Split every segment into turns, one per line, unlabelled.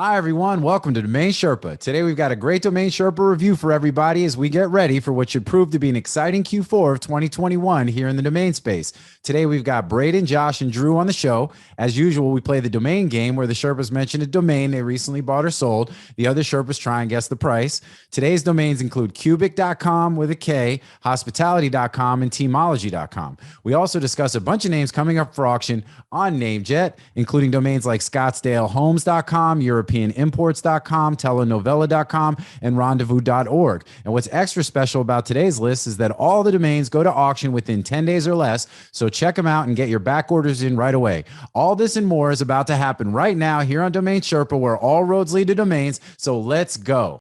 Hi, everyone. Welcome to Domain Sherpa. Today, we've got a great Domain Sherpa review for everybody as we get ready for what should prove to be an exciting Q4 of 2021 here in the domain space. Today, we've got Braden, Josh, and Drew on the show. As usual, we play the domain game where the Sherpas mention a domain they recently bought or sold. The other Sherpas try and guess the price. Today's domains include cubic.com with a K, hospitality.com, and teamology.com. We also discuss a bunch of names coming up for auction on NameJet, including domains like scottsdalehomes.com, europeanimports.com, telenovela.com, and rendezvous.org. And what's extra special about today's list is that all the domains go to auction within 10 days or less, so check them out and get your back orders in right away. All this and more is about to happen right now here on Domain Sherpa, where all roads lead to domains, so let's go.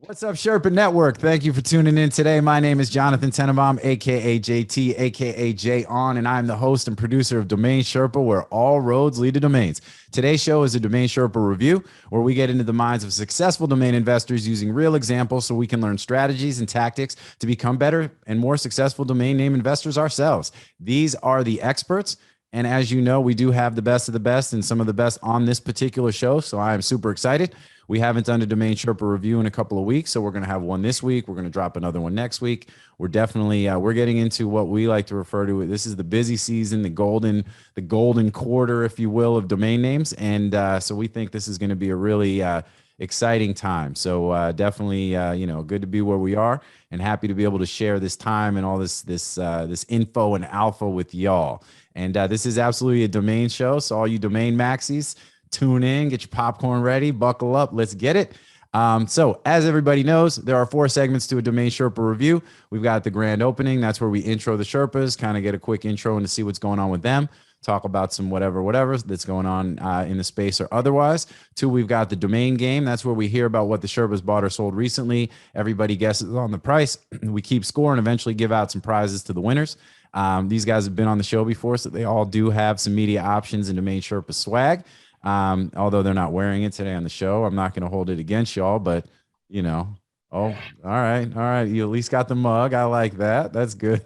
What's up, Sherpa Network? Thank you for tuning in today. My name is Jonathan Tenenbaum, aka JT, aka Jay On, and I'm the host and producer of Domain Sherpa, where all roads lead to domains. Today's show is a Domain Sherpa review, where we get into the minds of successful domain investors using real examples so we can learn strategies and tactics to become better and more successful domain name investors ourselves. These are the experts. And as you know, we do have the best of the best and some of the best on this particular show. So I am super excited. We haven't done a Domain Sherpa review in a couple of weeks, so we're going to have one this week. We're going to drop another one next week. We're definitely we're getting into what we like to refer to. This is the busy season, the golden quarter, if you will, of domain names, and so we think this is going to be a really exciting time. So definitely, good to be where we are, and happy to be able to share this time and all this info and alpha with y'all. And this is absolutely a domain show. So all you domain maxis, tune in, get your popcorn ready, buckle up, let's get it. So as everybody knows, there are 4 segments to a Domain Sherpa review. We've got the grand opening. That's where we intro the Sherpas, kind of get a quick intro and to see what's going on with them. Talk about some whatever that's going on in the space or otherwise. 2, we've got the domain game. That's where we hear about what the Sherpas bought or sold recently. Everybody guesses on the price. We keep score and eventually give out some prizes to the winners. These guys have been on the show before, so they all do have some media options and Domain Sherpa swag. Although they're not wearing it today on the show. I'm not going to hold it against y'all, but all right. You at least got the mug. I like that. That's good.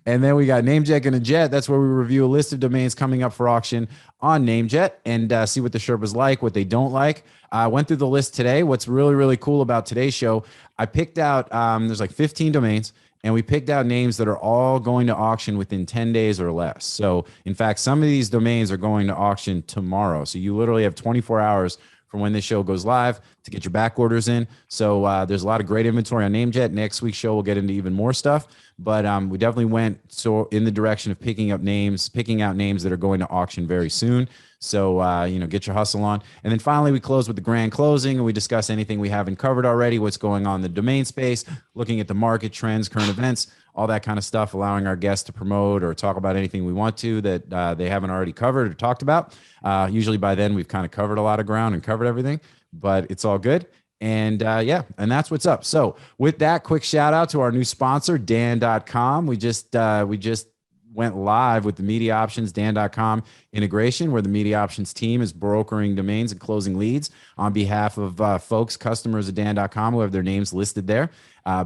And then we got NameJet and a Jet. That's where we review a list of domains coming up for auction on NameJet and see what the Sherpas like, what they don't like. I went through the list today. What's really, really cool about today's show, I picked out, there's like 15 domains. And we picked out names that are all going to auction within 10 days or less. So, in fact, some of these domains are going to auction tomorrow. So you literally have 24 hours from when this show goes live to get your back orders in. So there's a lot of great inventory on NameJet. Next week's show, we'll get into even more stuff. But we definitely went in the direction of picking out names that are going to auction very soon. So, get your hustle on. And then finally, we close with the grand closing, and we discuss anything we haven't covered already, what's going on in the domain space, looking at the market trends, current events, all that kind of stuff, allowing our guests to promote or talk about anything we want to that they haven't already covered or talked about. Usually by then, we've kind of covered a lot of ground and covered everything, but it's all good. And and that's what's up. So with that, quick shout out to our new sponsor, Dan.com. We just went live with the media options Dan.com integration, where the media options team is brokering domains and closing leads on behalf of customers of Dan.com who have their names listed there.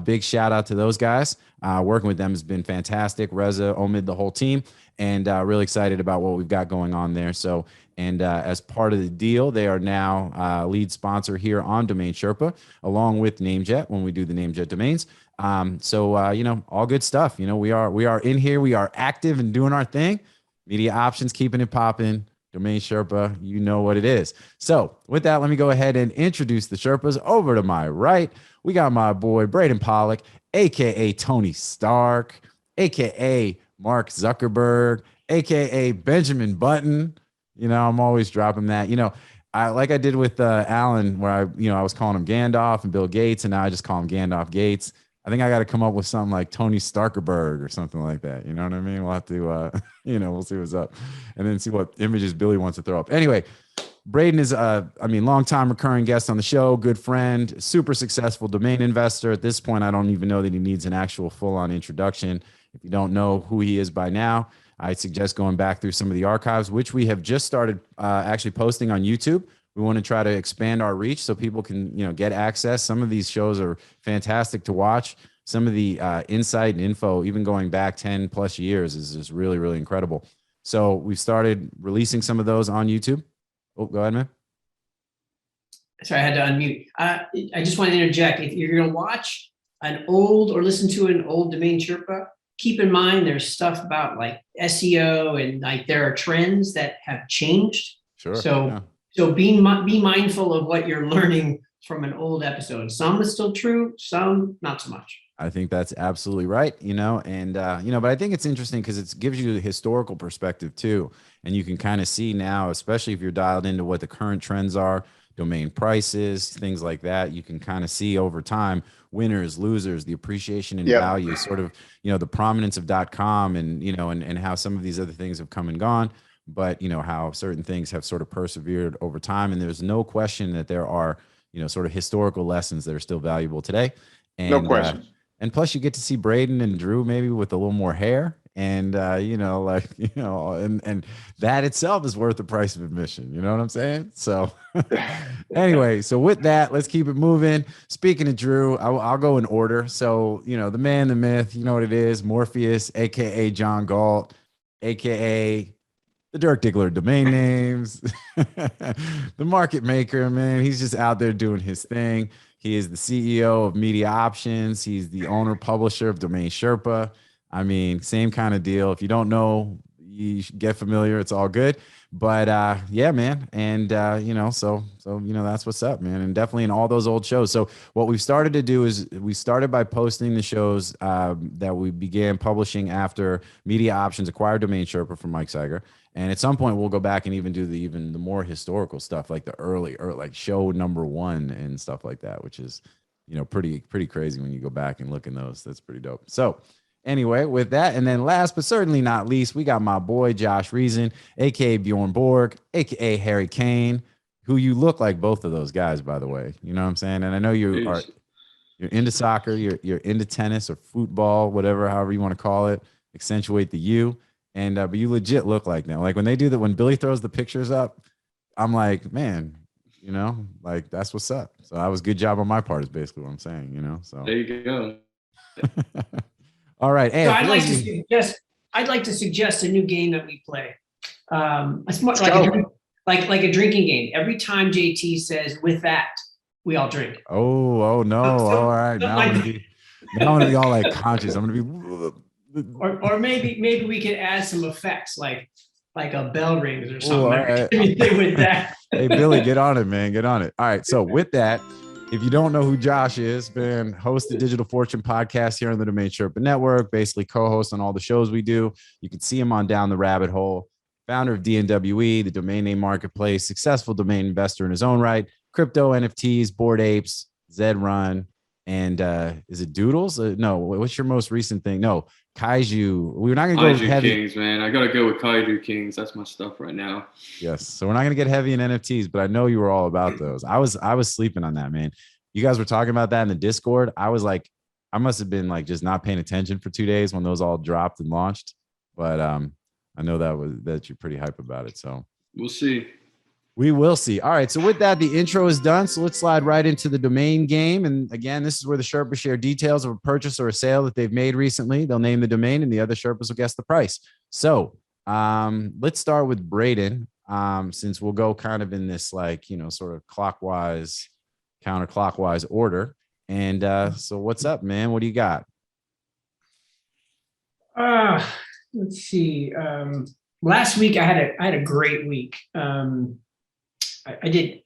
Big shout out to those guys. Working with them has been fantastic. Reza, Omid, the whole team, and really excited about what we've got going on there. So, and as part of the deal, they are now lead sponsor here on Domain Sherpa, along with NameJet when we do the NameJet domains. All good stuff. We are in here. We are active and doing our thing. Media options, keeping it popping. Domain Sherpa, you know what it is. So with that, let me go ahead and introduce the Sherpas. Over to my right, we got my boy Braden Pollock, aka Tony Stark, aka Mark Zuckerberg, aka Benjamin Button. I'm always dropping that. I did with Alan, where I was calling him Gandalf and Bill Gates, and now I just call him Gandalf Gates. I think I got to come up with something like Tony Starkerberg or something like that. You know what I mean? We'll have to, we'll see what's up and then see what images Billy wants to throw up. Anyway, Braden is longtime recurring guest on the show, good friend, super successful domain investor. At this point, I don't even know that he needs an actual full-on introduction. If you don't know who he is by now, I suggest going back through some of the archives, which we have just started actually posting on YouTube. We want to try to expand our reach so people can, get access. Some of these shows are fantastic to watch. Some of the insight and info, even going back 10 plus years, is just really, really incredible. So we've started releasing some of those on YouTube. Oh, go ahead, man.
Sorry, I had to unmute. I just want to interject. If you're going to watch an old or listen to an old Domain Sherpa, keep in mind there's stuff about like SEO and like there are trends that have changed.
Sure.
So be mindful of what you're learning from an old episode. Some is still true, some not so much.
I think that's absolutely right, but I think it's interesting because it gives you a historical perspective too. And you can kind of see now, especially if you're dialed into what the current trends are, domain prices, things like that. You can kind of see over time, winners, losers, the appreciation in value, sort of, the prominence of .com and how some of these other things have come and gone, but how certain things have sort of persevered over time. And there's no question that there are, sort of historical lessons that are still valuable today. And,
no question.
And plus you get to see Braden and Drew maybe with a little more hair and, and that itself is worth the price of admission. You know what I'm saying? So anyway, so with that, let's keep it moving. Speaking of Drew, I'll go in order. So, the man, the myth, you know what it is, Morpheus, AKA John Galt, AKA the Dirk Diggler of domain names, the market maker, man. He's just out there doing his thing. He is the CEO of Media Options. He's the owner, publisher of DomainSherpa. I mean, same kind of deal. If you don't know, you should get familiar. It's all good. But yeah, man. And, so that's what's up, man. And definitely in all those old shows. So what we've started to do is we started by posting the shows that we began publishing after Media Options acquired DomainSherpa from Mike Seiger. And at some point we'll go back and even do the more historical stuff, like the early like show number 1 and stuff like that, which is, pretty crazy when you go back and look in those. That's pretty dope. So anyway, with that, and then last but certainly not least, we got my boy Josh Reason, aka Bjorn Borg, aka Harry Kane, who you look like both of those guys, by the way. You know what I'm saying? And I know you're into soccer, you're into tennis or football, whatever, however you want to call it. Accentuate the U. And but you legit look like them. Like when they do that, when Billy throws the pictures up, I'm like, man, like that's what's up. So that was a good job on my part, is basically what I'm saying, So
there you go.
All right. Hey,
so I'd like to suggest a new game that we play. It's much like a drinking game. Every time JT says "with that," we all drink.
Oh no! All right, now I'm gonna be all like conscious. I'm gonna be.
Or maybe we could add some effects like a bell rings or something.
Right.
With that.
Hey Billy, get on it, man. Get on it. All right. So with that, if you don't know who Josh is, man, host the Digital Fortune podcast here on the DomainSherpa Network, basically co-host on all the shows we do. You can see him on Down the Rabbit Hole. Founder of DNWE, the domain name marketplace, successful domain investor in his own right, crypto, NFTs, Bored Apes, Zed Run, and is it Doodles? No, what's your most recent thing? No, Kaiju. We're not gonna go heavy.
Kings, man. I gotta go with Kaiju Kings. That's my stuff right now.
Yes. So we're not gonna get heavy in NFTs, but I know you were all about those. I was sleeping on that, man. You guys were talking about that in the Discord. I was like, I must have been like just not paying attention for 2 days when those all dropped and launched. But I know that you're pretty hype about it. So
we'll see.
We will see. All right. So with that, the intro is done. So let's slide right into the domain game. And again, this is where the Sherpas share details of a purchase or a sale that they've made recently. They'll name the domain and the other Sherpas will guess the price. So let's start with Braden, since we'll go kind of in this like, sort of clockwise, counterclockwise order. And so what's up, man? What do you got?
Let's see. Last week I had a great week. I did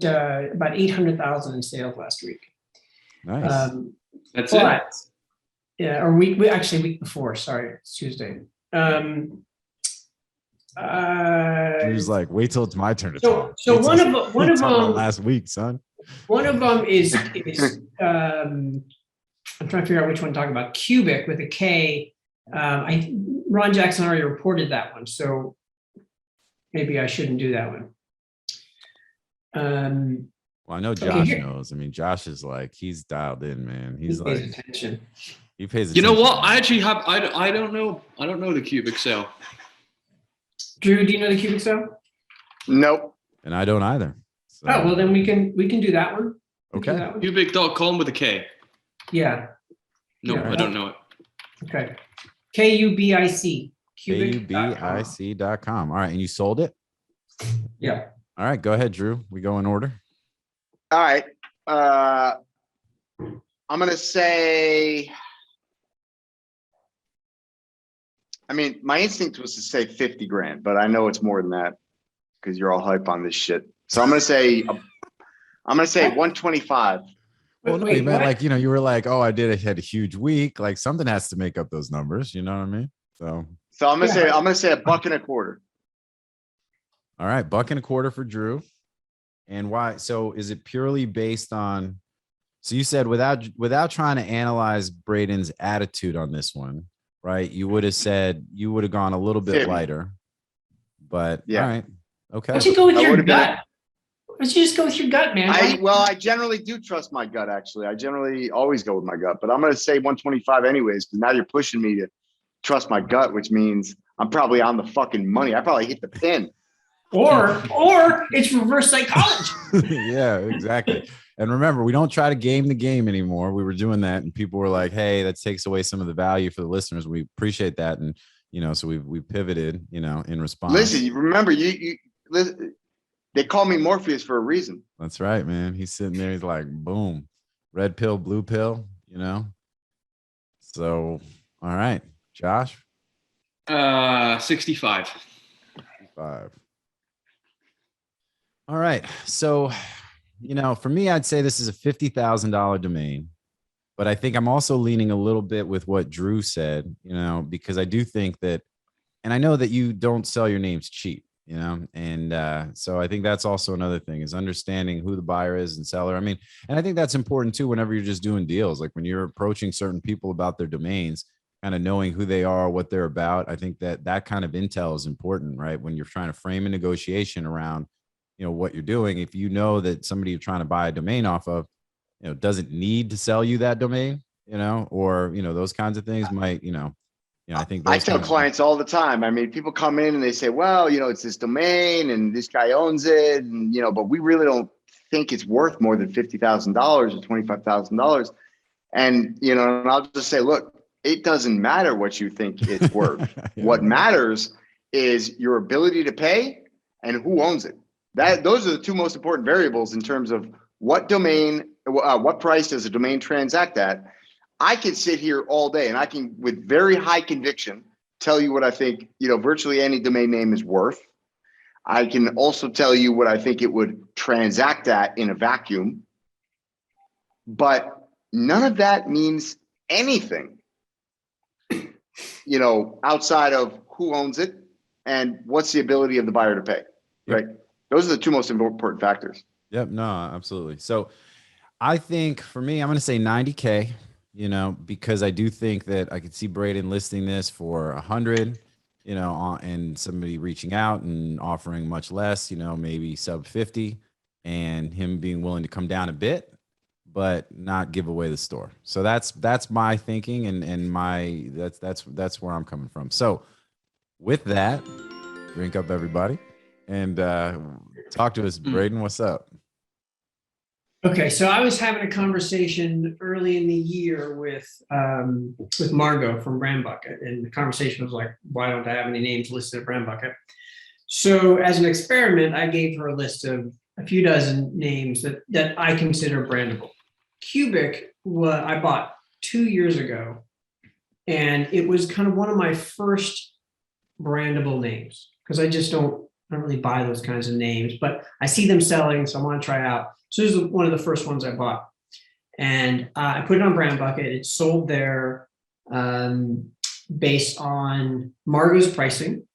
about 800,000 in sales last week.
Nice.
That's it.
Yeah, or week before. Sorry, it's Tuesday.
He was like, "Wait till it's my turn to talk."
So one of them
last week, son.
One of them is I'm trying to figure out which one to talk about. Cubic with a K. Ron Jackson already reported that one, so maybe I shouldn't do that one.
Well, I know
Okay,
Josh
here.
knows. I mean, Josh is like, he's dialed in, man.
He
He's
pays
like,
attention.
he pays
You
attention.
know what? I actually have. I don't know. I don't know the cubic cell.
Drew, do you know the cubic cell?
Nope.
And I don't either. So,
Oh, well, then we can do that one. We can do
Okay.
that one.
Cubic.com with a K.
Yeah.
No,
Yeah.
I don't know it.
Okay. KUBIC. Cubic.com.
KUBIC.com. All right. And you sold it?
Yeah.
All right. Go ahead, Drew. We go in order.
All right. I'm going to say, I mean, my instinct was to say 50 grand, but I know it's more than that because you're all hype on this shit. So I'm going to say 125.
Well, no,
Wait,
you meant
what?
like, you were like, oh, I had a huge week. Like something has to make up those numbers. You know what I mean? So
I'm going to say $1.25.
all right, $1.25 for Drew. And why? So is it purely based on, so you said without trying to analyze Braden's attitude on this one, right? You would have said you would have gone a little bit
50.
lighter, but
Yeah.
all right. Okay.
Why don't you go with
I
your
would've been-
gut? Why don't you just go with your gut, man?
I generally do trust my gut, actually. I generally always go with my gut, but I'm going to say 125 anyways, because now you're pushing me to trust my gut, which means I'm probably on the fucking money. I probably hit the pin.
Or it's reverse psychology.
Yeah, exactly. And remember, we don't try to game the game anymore. We were doing that and people were like, hey, that takes away some of the value for the listeners. We appreciate that. And, so we pivoted, in response.
Listen, you remember, listen, they call me Morpheus for a reason.
That's right, man. He's sitting there. He's like, boom, red pill, blue pill, So, all right, Josh.
65.
5. All right. So, for me, I'd say this is a $50,000 domain, but I think I'm also leaning a little bit with what Drew said, because I do think that, and I know that you don't sell your names cheap, and so I think that's also another thing is understanding who the buyer is and seller. I mean, and I think that's important too, whenever you're just doing deals, like when you're approaching certain people about their domains, kind of knowing who they are, what they're about. I think that kind of intel is important, right? When you're trying to frame a negotiation around, what you're doing, if you know that somebody you're trying to buy a domain off of, doesn't need to sell you that domain, or, those kinds of things might, I think
I tell clients all the time. I mean, people come in and they say, well, it's this domain and this guy owns it. And, but we really don't think it's worth more than $50,000 or $25,000. And, and I'll just say, look, it doesn't matter what you think it's worth.
Yeah.
What matters is your ability to pay and who owns it. Those are the two most important variables in terms of what price does a domain transact at. I could sit here all day and I can, with very high conviction, tell you what I think, virtually any domain name is worth. I can also tell you what I think it would transact at in a vacuum. But none of that means anything, outside of who owns it and what's the ability of the buyer to pay, right? Those are the two most important factors.
Yep. No, absolutely. So I think for me, I'm going to say 90K, because I do think that I could see Braden listing this for 100, and somebody reaching out and offering much less, maybe sub 50, and him being willing to come down a bit, but not give away the store. So that's my thinking and that's where I'm coming from. So with that, drink up everybody and talk to us. Braden, what's up?
Okay, so I was having a conversation early in the year with Margot from Brand Bucket, and the conversation was like, why don't I have any names listed at Brand Bucket? So as an experiment, I gave her a list of a few dozen names that I consider brandable. Cubic, I bought 2 years ago, and it was kind of one of my first brandable names because I don't really buy those kinds of names, but I see them selling, so I want to try it out. So this is one of the first ones I bought, and I put it on Brand Bucket. It sold there based on Margot's pricing,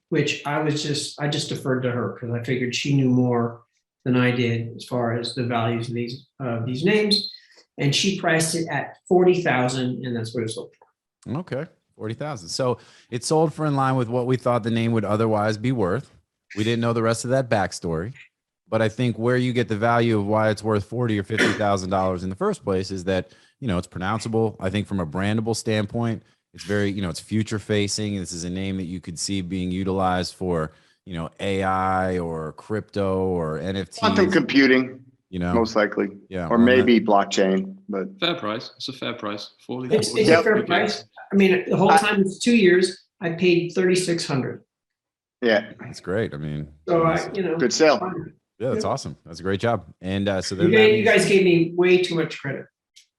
which I just deferred to her because I figured she knew more than I did as far as the values of these names, and she priced it at 40,000, and that's what it sold for.
Okay, 40,000. So it sold for in line with what we thought the name would otherwise be worth. We didn't know the rest of that backstory. But I think where you get the value of why it's worth $40,000 or $50,000 in the first place is that, it's pronounceable. I think from a brandable standpoint, it's very, it's future facing. This is a name that you could see being utilized for, AI or crypto or
Quantum
NFTs,
computing,
you know?
most likely,
Yeah.
or
well,
maybe blockchain. But
Fair price. It's a fair price. 40.
It's
40.
a
Yep.
fair price. I mean, the whole time it's 2 years, I paid 3,600.
yeah,
That's great. I mean,
So
good sale.
fine.
yeah, that's awesome. That's a great job. And so
You
then that
guys, you
means,
guys gave me way too much credit.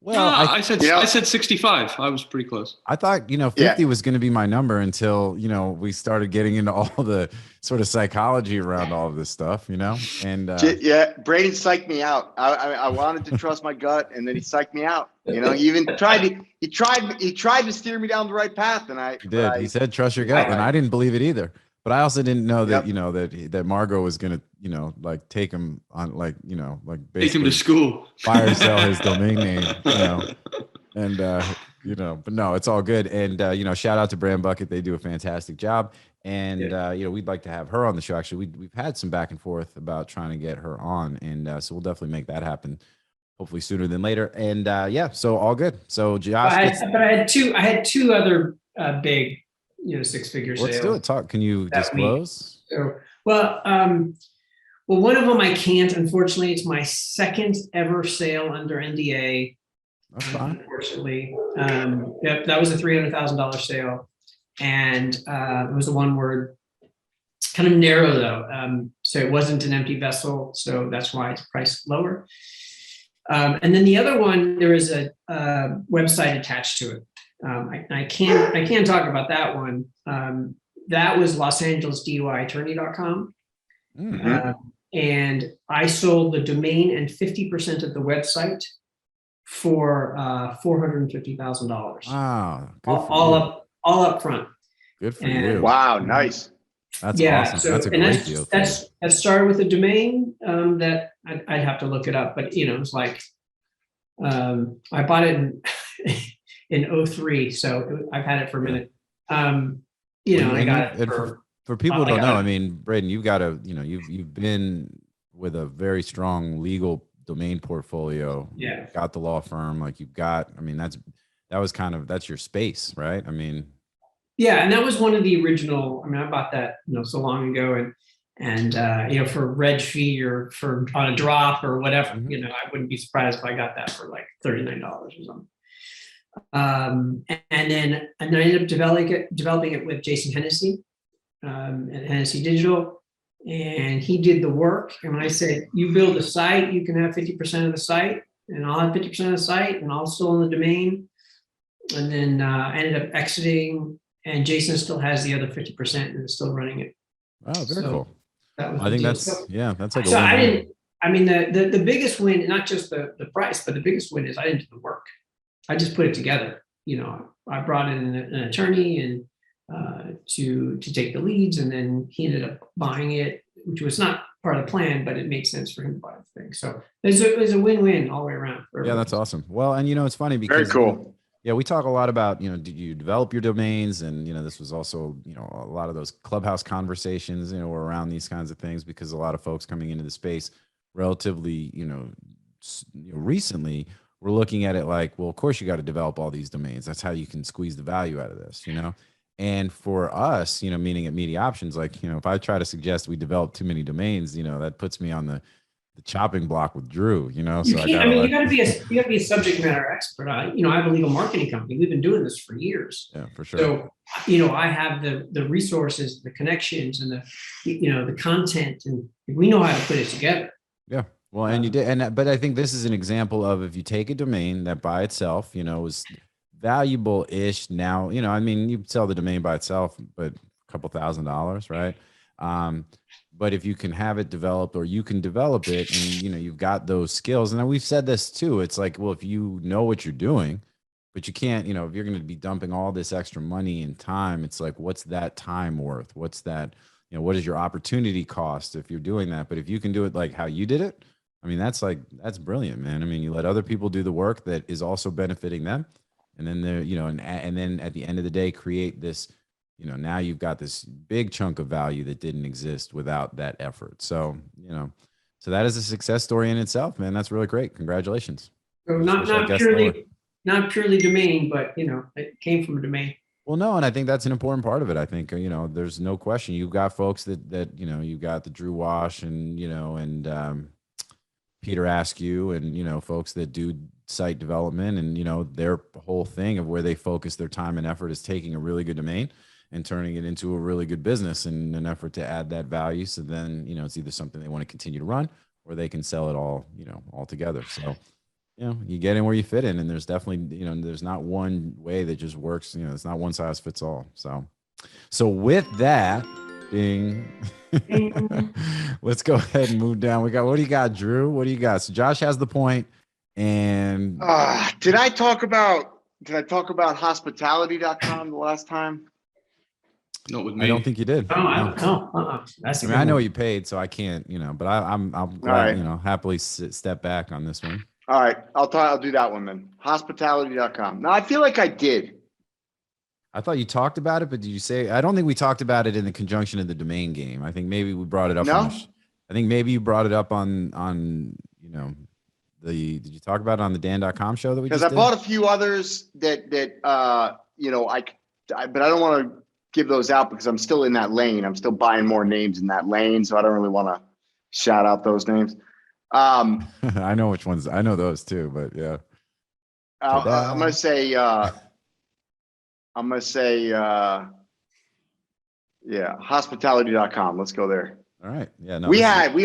well,
I said
Yeah.
I said 65. I was pretty close.
I thought, 50 was going to be my number until, we started getting into all the sort of psychology around all of this stuff, and
Yeah, Braden psyched me out. I wanted to trust my gut, and then he psyched me out. He even tried to steer me down the right path, and
he did. He said, trust your gut. And I didn't believe it either. But I also didn't know that,
Yep.
that Margot was going to, like take him on, like, like
Take him
basically
to school.
fire sell his domain name, and, but no, it's all good. And, shout out to Brand Bucket. They do a fantastic job. And, we'd like to have her on the show. Actually, we've had some back and forth about trying to get her on. And so we'll definitely make that happen, hopefully sooner than later. And so all good. So Josh,
I had two other big, 6-figure sales.
let's do it. Talk. Can you disclose?
So, well, one of them I can't. Unfortunately, it's my second ever sale under NDA.
That's fine.
Unfortunately, that was a $300,000 sale, and it was a one word. Kind of narrow though, so it wasn't an empty vessel, so that's why it's priced lower. And then the other one, there is a website attached to it. I can't talk about that one. That was LosAngelesDUIAttorney.com.
Mhm.
And I sold the domain and 50% of the website for $450,000.
Wow. Good for
all
you.
all up front.
Good for
And-
you.
Wow, nice.
That's
Yeah,
awesome.
so
That's a
and
great deal. for you.
that started with a domain that I'd have to look it up, but it's like I bought it in 03, so I've had it for a minute. I got it
for people who
I
don't
got
know,
it.
I mean, Braden, you've got you've been with a very strong legal domain portfolio.
Yeah.
You've got the law firm, like that's your space, right? I mean,
Yeah, and that was one of the original. I mean, I bought that so long ago, and for reg fee or for on a drop or whatever.
Mhm.
I wouldn't be surprised if I got that for like $39 or something. And then I ended up developing it with Jason Hennessy at Hennessy Digital, and he did the work. And when I said, "You build a site, you can have 50% of the site, and I'll have 50% of the site, and I'll still own the domain." And then I ended up exiting. And Jason still has the other 50% and is still running it.
oh, very
So
cool.
that was
I
the
think
deal.
that's like a
So I
win-win.
didn't. I mean, the biggest win, not just the price, but the biggest win is I didn't do the work. I just put it together. I brought in an attorney and to take the leads, and then he ended up buying it, which was not part of the plan, but it made sense for him to buy the thing. So there's a win-win all the way around.
Yeah, that's awesome. Well, and it's funny
Very
because
cool.
yeah, we talk a lot about, did you develop your domains? And, this was also, a lot of those clubhouse conversations, were around these kinds of things because a lot of folks coming into the space relatively, recently we're looking at it like, well, of course you got to develop all these domains. That's how you can squeeze the value out of this, And for us, meaning at Media Options, like, if I try to suggest we develop too many domains, that puts me on the chopping block with Drew,
You
so
can't, you gotta be a subject matter expert. I have a legal marketing company. We've been doing this for years.
yeah, for sure.
So, I have the resources, the connections, and the content, and we know how to put it together.
Yeah. Well, and you did. But I think this is an example of if you take a domain that by itself, is valuable-ish now, I mean, you sell the domain by itself, but a couple $1,000s, right? But if you can have it developed or you can develop it and, you've got those skills. And we've said this too. It's like, well, if you know what you're doing, but you can't, if you're going to be dumping all this extra money and time, it's like, what's that time worth? What's that, what is your opportunity cost if you're doing that? But if you can do it like how you did it, I mean, that's brilliant, man. I mean, you let other people do the work that is also benefiting them. And then they're, and then at the end of the day, create this, now you've got this big chunk of value that didn't exist without that effort. So, So that is a success story in itself, man. That's really great. Congratulations.
So
I just
not
wish I
not
guessed lower.
purely domain, but it came from a domain.
Well, no, and I think that's an important part of it. I think, there's no question. You've got folks that you got the Drew Wash and, Peter Askew and, folks that do site development and, their whole thing of where they focus their time and effort is taking a really good domain and turning it into a really good business in an effort to add that value. So then, it's either something they want to continue to run or they can sell it all together. So, you get in where you fit in, and there's definitely, there's not one way that just works. It's not one size fits all. So with that being, let's go ahead and move down. What do you got, Drew? What do you got? So Josh has the point, and
did I talk about hospitality.com the last time?
Not with me.
I don't think you did.
Oh, I don't know. That's
I know you paid, so I can't, but I'm glad,
right.
happily step back on this one.
All right, I'll do that one then. Hospitality.com. No, I feel like I did.
I thought you talked about it, but did you say? I don't think we talked about it in the conjunction of the domain game. I think maybe we brought it up.
No?
I think maybe you brought it up on did you talk about it on the Dan.com show that we just
Because I
did?
bought a few others that but I don't want to give those out because I'm still in that lane. I'm still buying more names in that lane, so I don't really want to shout out those names.
I know which ones. I know those too, but yeah.
I'm gonna say hospitality.com. Let's go there.
All right. Yeah. No,
We had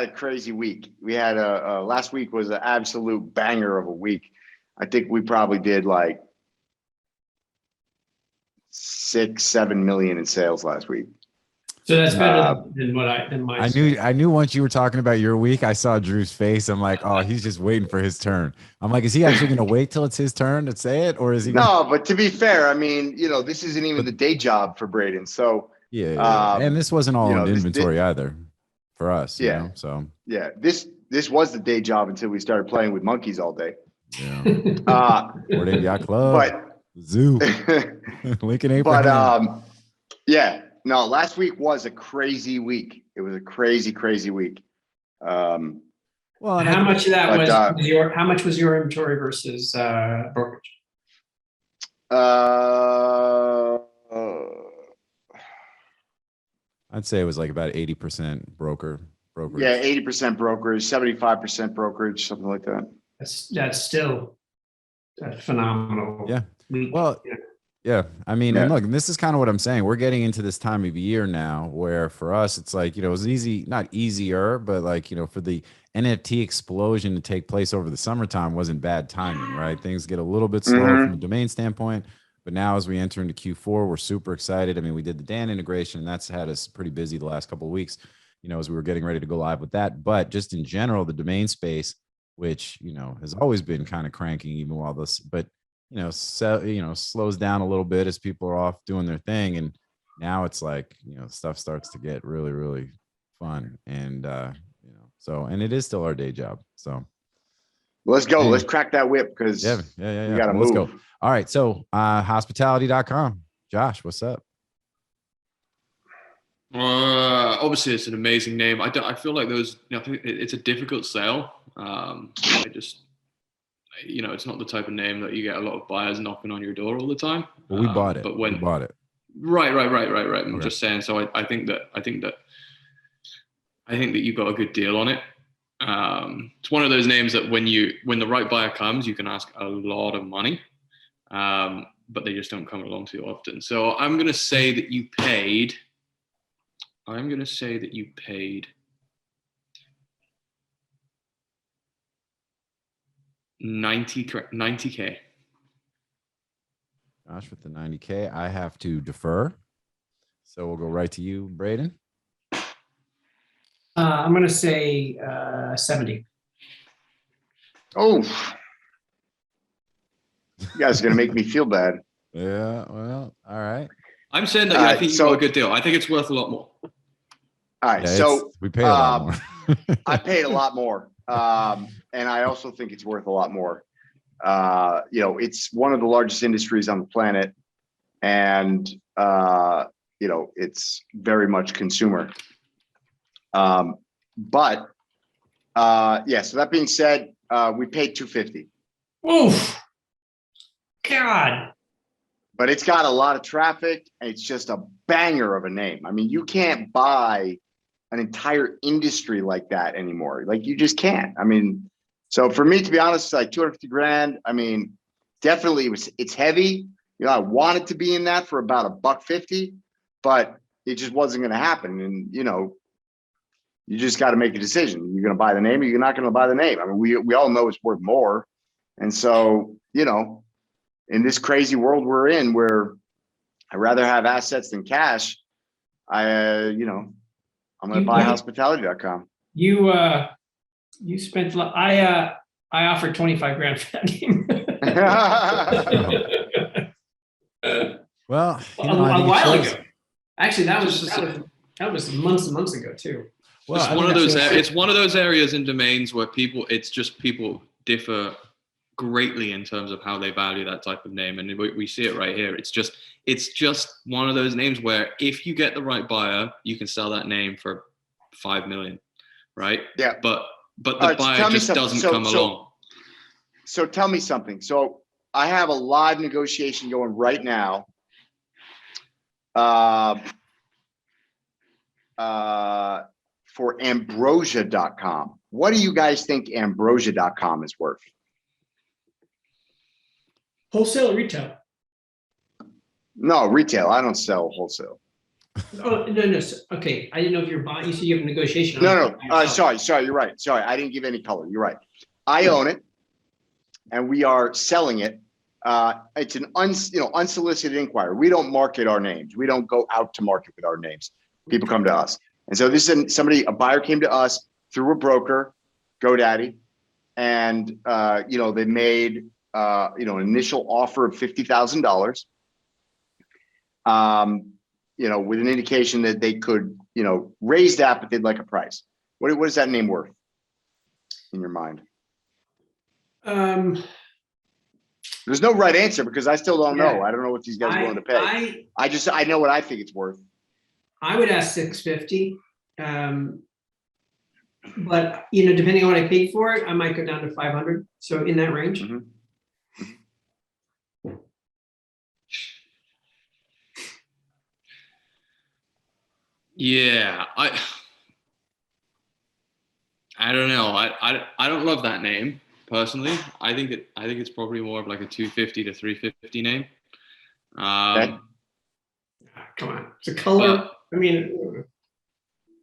a crazy week. We had last week was an absolute banger of a week. I think we probably did like 6-7 million in sales last week.
So that's better than my.
I knew once you were talking about your week, I saw Drew's face. I'm like, oh, he's just waiting for his turn. I'm like, is he actually going to wait till it's his turn to say it, or is he?
No, but to be fair, I mean, this isn't even the day job for Braden. So
yeah. And this wasn't all in inventory either for us.
Yeah.
So
yeah, this was the day job until we started playing with monkeys all day.
Yeah. Fort Yacht Club, Zoo, Lincoln Abraham.
Yeah. No, last week was a crazy week. It was a crazy week.
Well, and
how much of that was how much was your inventory versus brokerage?
I'd say it was like about 80% brokerage.
Yeah, 80% brokerage, 75% brokerage, something like that.
That's still a phenomenal.
Yeah.
Week.
Well, yeah. I mean, and look, and this is kind of what I'm saying. We're getting into this time of year now where for us, it's like, it was easy, not easier, but like, for the NFT explosion to take place over the summertime wasn't bad timing, right? Things get a little bit slower from a domain standpoint, but now as we enter into Q4, we're super excited. I mean, we did the Dan integration and that's had us pretty busy the last couple of weeks, as we were getting ready to go live with that. But just in general, the domain space, which, has always been kind of cranking even while this, but slows down a little bit as people are off doing their thing. And now it's like, stuff starts to get really, really fun. And, and it is still our day job. So
let's go. Let's crack that whip because
yeah.
We got to move.
Let's go. All right. So hospitality.com. Josh, what's up?
Obviously it's an amazing name. I feel like those, I think it's a difficult sell. It's not the type of name that you get a lot of buyers knocking on your door all the time.
Well, we bought it.
But when
we bought it.
Right. I'm just saying. So I think that you got a good deal on it. It's one of those names that when the right buyer comes, you can ask a lot of money, but they just don't come along too often. So I'm going to say that you paid. 90K.
Josh with the 90K. I have to defer. So we'll go right to you, Braden.
I'm going to say 70.
Oh, you guys are going to make me feel bad.
Yeah. Well, all right.
I'm saying that I think you got a good deal. I think it's worth a lot more.
All right.
Yeah,
so
we paid a lot more.
I paid a lot more. And I also think it's worth a lot more. It's one of the largest industries on the planet and, it's very much consumer. But yeah, so that being said, we paid $250.
Oof. God.
But it's got a lot of traffic, and it's just a banger of a name. I mean, you can't buy an entire industry like that anymore. Like, you just can't. I mean, so for me, to be honest, it's like 250 grand. I mean, definitely it's heavy. You know, I wanted to be in that for about $150, but it just wasn't going to happen. And, you know, you just got to make a decision. You're going to buy the name, or you're not going to buy the name. I mean, we all know it's worth more. And so, you know, in this crazy world we're in, where I'd rather have assets than cash, I'm going to buy hospitality.com.
You spent, I offered 25 grand for that game.
Well,
a while ago. Actually, that was months and months ago too.
Well,
it's one of those areas in domains where people differ greatly in terms of how they value that type of name, and we see it right here. It's just one of those names where if you get the right buyer, you can sell that name for 5 million, right?
Yeah.
But the buyer just doesn't come along.
So tell me something. So I have a live negotiation going right now. For ambrosia.com. What do you guys think ambrosia.com is worth?
Wholesale or retail?
No, retail. I don't sell wholesale.
Oh, no. Okay. I didn't know if you're buying. You said you have a negotiation.
No. Sorry. You're right. Sorry. I didn't give any color. You're right. I own it, and we are selling it. It's an unsolicited inquiry. We don't market our names. We don't go out to market with our names. People come to us. And so this is a buyer came to us through a broker, GoDaddy, and they made an initial offer of $50,000. With an indication that they could, raise that, but they'd like a price. What is that name worth in your mind? There's no right answer, because I still don't know. I don't know what these guys are willing to pay. I know what I think it's worth.
I would ask 650. But depending on what I paid for it, I might go down to 500. So in that range.
Mm-hmm.
Yeah, I don't know. I don't love that name personally. I think it's probably more of like a 250 to 350 name.
Come on, it's a color.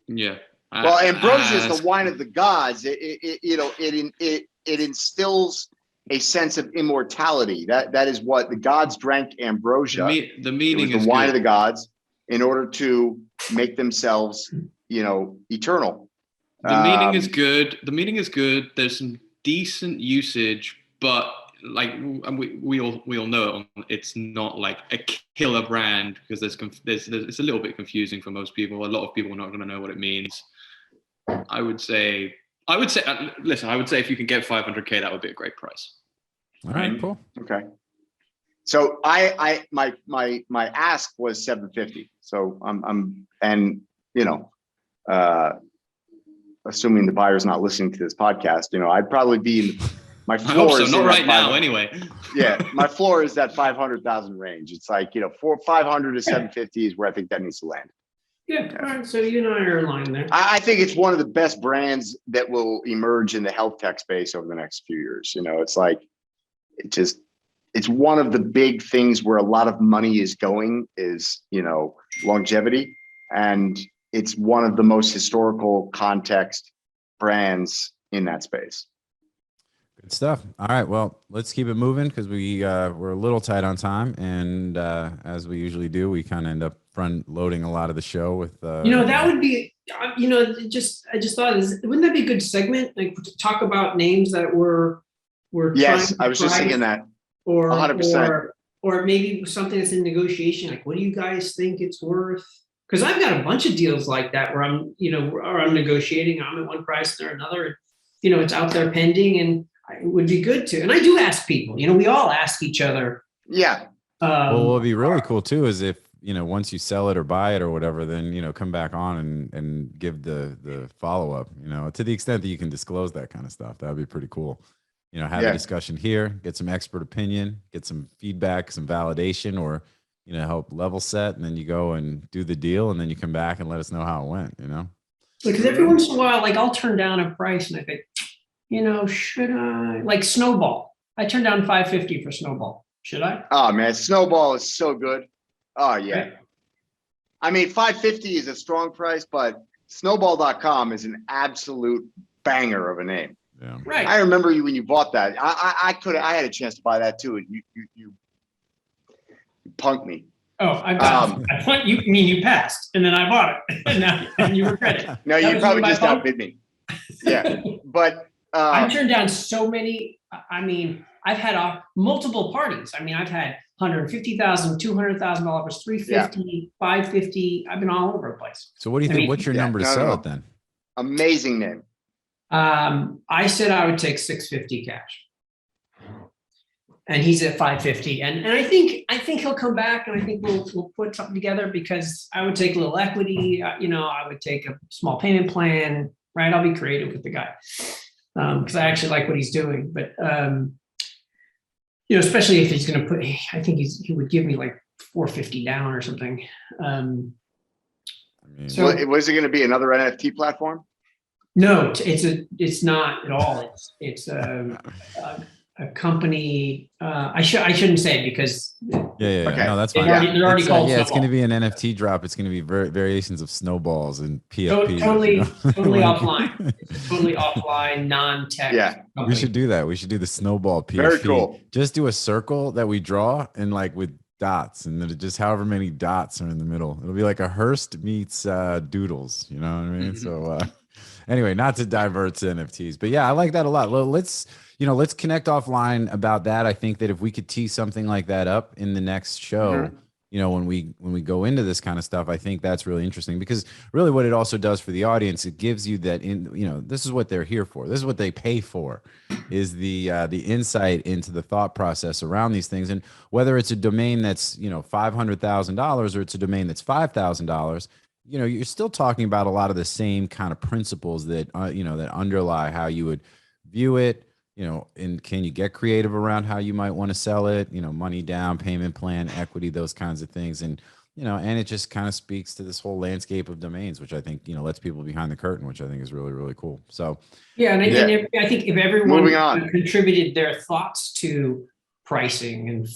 Yeah.
Well, ambrosia is the wine of the gods. It instills a sense of immortality. That is what the gods drank ambrosia.
The meaning is
the wine
good.
of the gods in order to make themselves, eternal.
The meaning is good. The meaning is good. There's some decent usage, but like we all know it's not like a killer brand, because it's a little bit confusing for most people. A lot of people are not going to know what it means. I would say, listen, I would say if you can get 500K, that would be a great price.
All right, cool.
Okay. So my ask was 750. So assuming the buyer's not listening to this podcast, I'd probably be my floor.
I hope so. Not right now, anyway.
Yeah, my floor is that 500,000 range. It's like 500 to 750 is where I think that needs to land.
Yeah. All right. So you and I are in line there.
I think it's one of the best brands that will emerge in the health tech space over the next few years. It's like it's one of the big things where a lot of money is going is longevity, and it's one of the most historical context brands in that space.
Good stuff. All right, well, let's keep it moving, because we're a little tight on time, and as we usually do, we kind of end up front loading a lot of the show with
that would be I just thought, wouldn't that be a good segment, like to talk about names that were
yes, I was just thinking that,
or
100%.
or maybe something that's in negotiation, like what do you guys think it's worth? Because I've got a bunch of deals like that where I'm negotiating, I'm at one price and they're another, it's out there pending, and it would be good to, and I do ask people, we all ask each other.
Yeah.
Well, what would be really cool too is if once you sell it or buy it or whatever, then, come back on and give the follow up, to the extent that you can disclose that kind of stuff. That would be pretty cool. Have a discussion here, get some expert opinion, get some feedback, some validation, or, help level set. And then you go and do the deal. And then you come back and let us know how it went,
Because every once in a while, like I'll turn down a price and I think, should I, like Snowball? I turned down 550 for Snowball. Should I?
Oh man, Snowball is so good. Oh yeah.
Right.
I mean, 550 is a strong price, but snowball.com is an absolute banger of a name.
Yeah.
Right.
I remember you when you bought that. I had a chance to buy that too. And you punked me.
Oh, I passed. You passed, and then I bought it, and you regret it.
No,
That
you
was
probably
my
just
fault?
outbid me. Yeah, but
I turned down so many. I mean, I've had multiple parties. I mean, I've had $150,000, $200,000, 350, 550. I've been all over the place.
So what do you think? What's your number to sell it then?
Amazing name.
I said I would take 650 cash, and he's at 550. And I think he'll come back, and I think we'll put something together, because I would take a little equity. I would take a small payment plan. Right, I'll be creative with the guy, because I actually like what he's doing. But especially if he's going to put, I think he would give me like 450 down or something.
So was it going to be another NFT platform?
No, it's not at all. It's a company. I shouldn't say, because
Yeah.
Okay.
No, that's
they're
fine.
already called
it's going to
Snowball.
be an NFT drop. It's going to be variations of snowballs and PFP.
Totally offline. It's totally offline, non-tech.
Yeah.
We
company.
should do that. We should do the snowball PFP.
Very cool.
Just do a circle that we draw and like with dots, and then just however many dots are in the middle. It'll be like a Hearst meets Doodles. You know what I mean? So anyway, not to divert to NFTs, but yeah, I like that a lot. Let's connect offline about that. I think that if we could tee something like that up in the next show, when we go into this kind of stuff, I think that's really interesting, because really what it also does for the audience, it gives you that this is what they're here for. This is what they pay for, is the insight into the thought process around these things. And whether it's a domain that's, $500,000 or it's a domain that's $5,000, you're still talking about a lot of the same kind of principles that, that underlie how you would view it. And can you get creative around how you might want to sell it? Money down, payment plan, equity, those kinds of things. And, and it just kind of speaks to this whole landscape of domains, which I think, lets people behind the curtain, which I think is really, really cool. So,
yeah. And I think if everyone
Moving on.
contributed their thoughts to pricing and,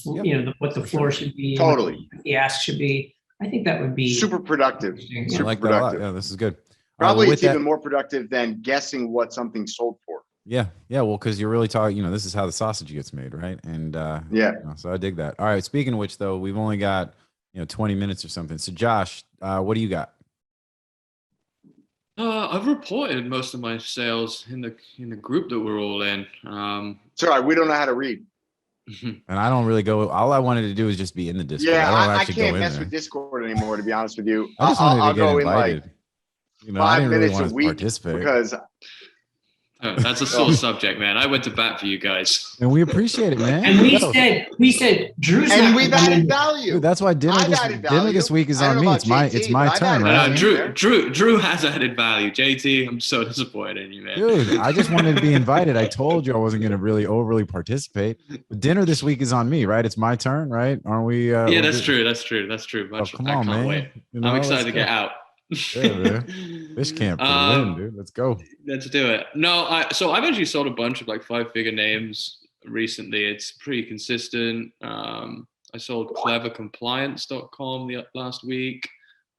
what the floor should be,
Totally.
what the ask should be, I think that would be
Super productive.
interesting.
I
Super
like that a lot.
productive.
Yeah, this is good.
Probably
with
it's even more productive than guessing what something sold for.
Yeah. Well, because you're really talking, this is how the sausage gets made, right? And so I dig that. All right. Speaking of which, though, we've only got 20 minutes or something. So, Josh, what do you got?
I've reported most of my sales in the group that we're all in.
Sorry, we don't know how to read.
And I don't really go. All I wanted to do is just be in the Discord.
Yeah,
I don't
I
actually
can't
go in
mess
there.
with Discord anymore, to be honest with you.
I just wanted
I'll
to get
go in
invited.
like
I
5
didn't really
minutes
want
a
to
week
participate.
because
That's a sore subject, man. I went to bat for you guys.
And we appreciate it, man.
And we said Drew's
and
not
we've
coming
added
in.
value.
Dude, that's why dinner
I've added value.
this week is
I don't
on
know
me.
about
It's
JT,
my
but I've
turn,
added
right?
value.
Drew has added value. JT, I'm so disappointed in you, man.
Dude, I just wanted to be invited. I told you I wasn't going to really overly participate. But dinner this week is on me, right? It's my turn, right? Aren't we?
Yeah, that's true. That's true.
Oh, come
I
on,
can't
man.
wait. I'm
let's
excited to
go.
get out.
Yeah, man. Fish camp for the win, dude. Let's go.
Let's do it. No, so I've actually sold a bunch of like 5-figure names recently. It's pretty consistent. I sold clevercompliance.com last week.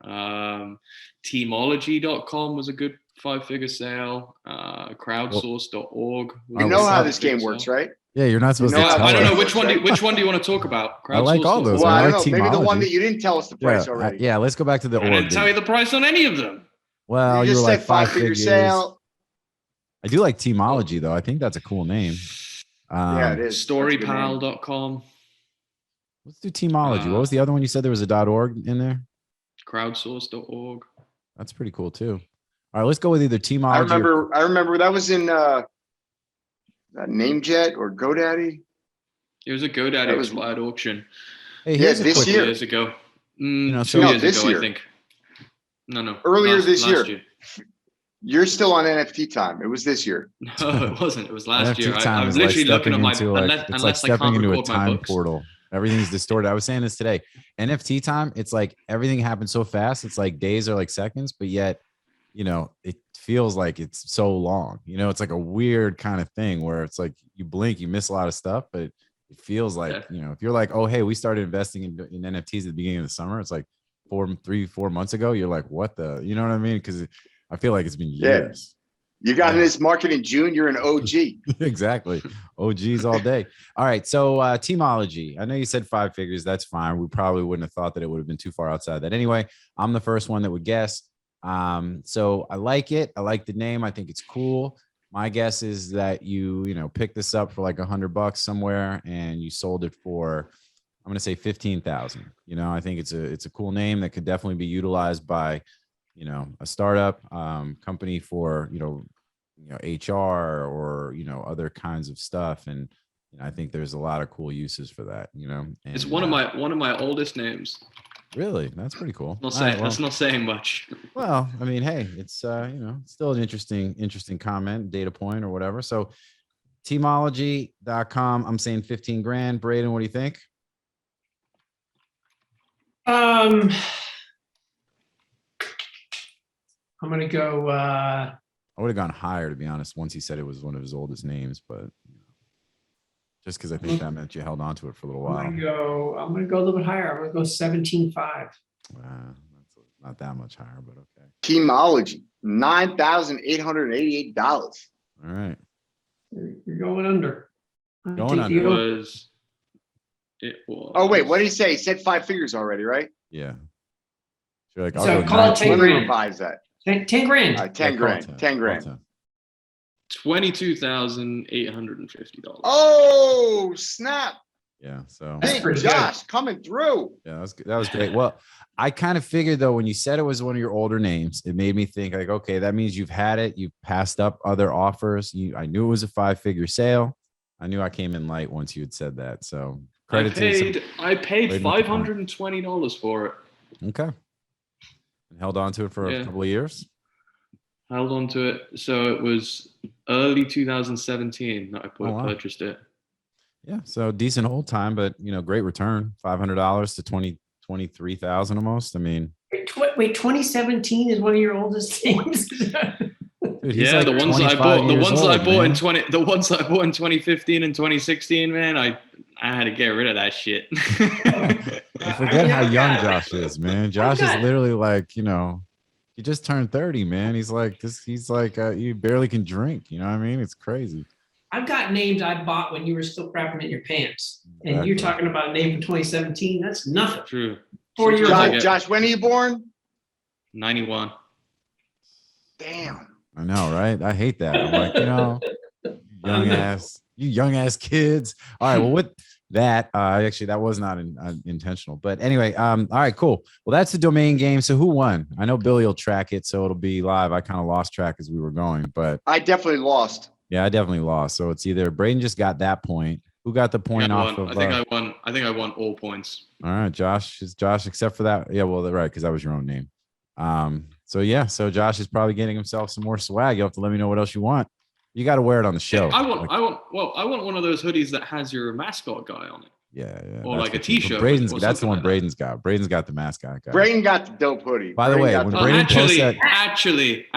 Teamology.com was a good 5-figure sale. Crowdsource.org.
You know how this game works, right?
Yeah, you're not supposed
You know,
to tell
I don't
us.
know which one do you want to talk about?
I like all those.
Well,
I
I
like
don't know. Maybe the one
Teamology.
that you didn't tell us the price already.
Yeah, let's go back to the
I didn't
org.
tell you the price on any of them.
Well,
you
you
just
were
said
like
5-figure
5 figures.
sale.
I do like Teamology, though. I think that's a cool name.
Yeah, it is.
Storypal.com.
Let's do Teamology. What was the other one you said there was a .org in there?
Crowdsource.org.
That's pretty cool too. All right, let's go with either Teamology.
I remember that was in NameJet or GoDaddy.
It was a GoDaddy expired auction.
Hey, here's a
this
quick,
year.
Years ago.
know,
Two
so
years
this
ago,
year.
I think. No.
Earlier this
last
year. You're still on NFT time. It was this year.
No, it wasn't. It was last year.
NFT time
I'm
is like
literally looking
stepping
at my
into like
unless,
it's like
unless I
stepping
can't
into a
record my
time
books.
portal. Everything's distorted. I was saying this today. NFT time, it's like everything happens so fast. It's like days are like seconds, but yet, you know, it feels like it's so long. You know, it's like a weird kind of thing where it's like you blink, you miss a lot of stuff, but it feels like, you know, if you're like, oh, hey, we started investing in NFTs at the beginning of the summer, it's like 4 months ago. You're like, what the, you know what I mean? Because I feel like it's been years.
You got in this market in June. You're an OG.
Exactly. OGs all day. All right. So Teamology. I know you said 5 figures. That's fine. We probably wouldn't have thought that it would have been too far outside that. Anyway, I'm the first one that would guess. So I like it. I like the name. I think it's cool. My guess is that you picked this up for like $100 somewhere and you sold it for, I'm going to say 15,000. I think it's a cool name that could definitely be utilized by, a startup company for, HR or, other kinds of stuff. And I think there's a lot of cool uses for that, and,
It's one of my oldest names.
Really? That's pretty cool.
That's not saying much.
Well, I mean, hey, it's it's still an interesting comment, data point or whatever. So teamology.com, I'm saying 15 grand. Braden, what do you think?
I'm gonna go
I would have gone higher, to be honest, once he said it was one of his oldest names, but just because I think that meant you held on to it for a little while.
I'm gonna go a little bit higher. I'm gonna go 17.5.
That's not that much higher, but okay.
Teamology, $9,888.
All right.
You're going under.
Going under.
It was.
Oh wait, what did he say? He said 5 figures already, right?
Yeah. So like,
So
I'll go
call it
19.
10
Let me
grand.
revise that.
10 grand.
10 grand. 10 grand.
$22,850.
Oh, snap.
Yeah. So
That's
Hey,
pretty
Josh, coming through.
yeah, that was great. Well, I kind of figured though, when you said it was one of your older names, it made me think like, okay, that means you've had it. You passed up other offers. I knew it was a 5-figure sale. I knew I came in light once you had said that. So
I paid $520 for it.
Okay. And held on to it for a couple of years.
Held on to it. So it was early 2017 that I purchased it.
Yeah. So decent hold time, but great return. $500 to 23,000 almost. I mean,
wait, 2017 is one of your oldest names.
Dude,
yeah,
like
the ones that I bought, the ones that I bought in 2015 and 2016, man, I had to get rid of that shit.
I forget how young Josh is, man. Josh is literally like, he just turned 30, man. He's like this. He's like, you barely can drink. You know what I mean? It's crazy.
I've got names I bought when you were still crapping in your pants. And
Exactly.
you're talking about a name from 2017. That's nothing.
True.
4 years old.
Josh, when are you born?
91.
Damn.
I know, right? I hate that. I'm like, you young ass kids. All right. Well, with that, actually, that was not intentional. But anyway, all right, cool. Well, that's the domain game. So who won? I know Billy will track it, so it'll be live. I kind of lost track as we were going, but
I definitely lost.
Yeah, I definitely lost. So it's either Braden just got that point. Who got the point off of?
I think I won all points.
All right, Josh, except for that. Yeah, well, right, because that was your own name. So yeah, so Josh is probably getting himself some more swag. You'll have to let me know what else you want. You got to wear it on the show.
I want one of those hoodies that has your mascot guy on it.
Yeah.
Or like a T-shirt.
That's the one Braden's got. Braden's got the mascot guy.
Braden got the dope hoodie.
By the way, when Braden posts that,
actually,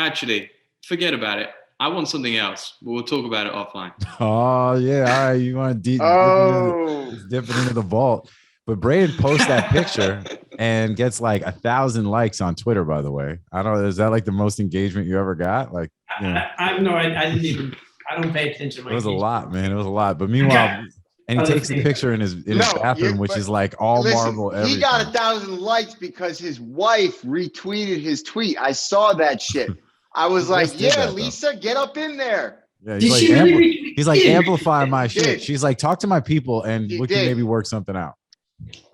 forget about it. I want something else, but we'll talk about it offline.
Oh yeah, all right. You want to dip it into the vault. But Braden posts that picture and gets like 1,000 likes on Twitter, by the way. I don't know. Is that like the most engagement you ever got? Like,
I didn't even, I don't pay attention.
It was a lot, man. It was a lot. But meanwhile, and he takes the picture in his bathroom, which is like all marble. Everything.
He got 1,000 likes because his wife retweeted his tweet. I saw that shit. I was like, yeah, Lisa, get up in there.
Yeah, he's like amplify my shit. She's like, talk to my people and we can maybe work something out.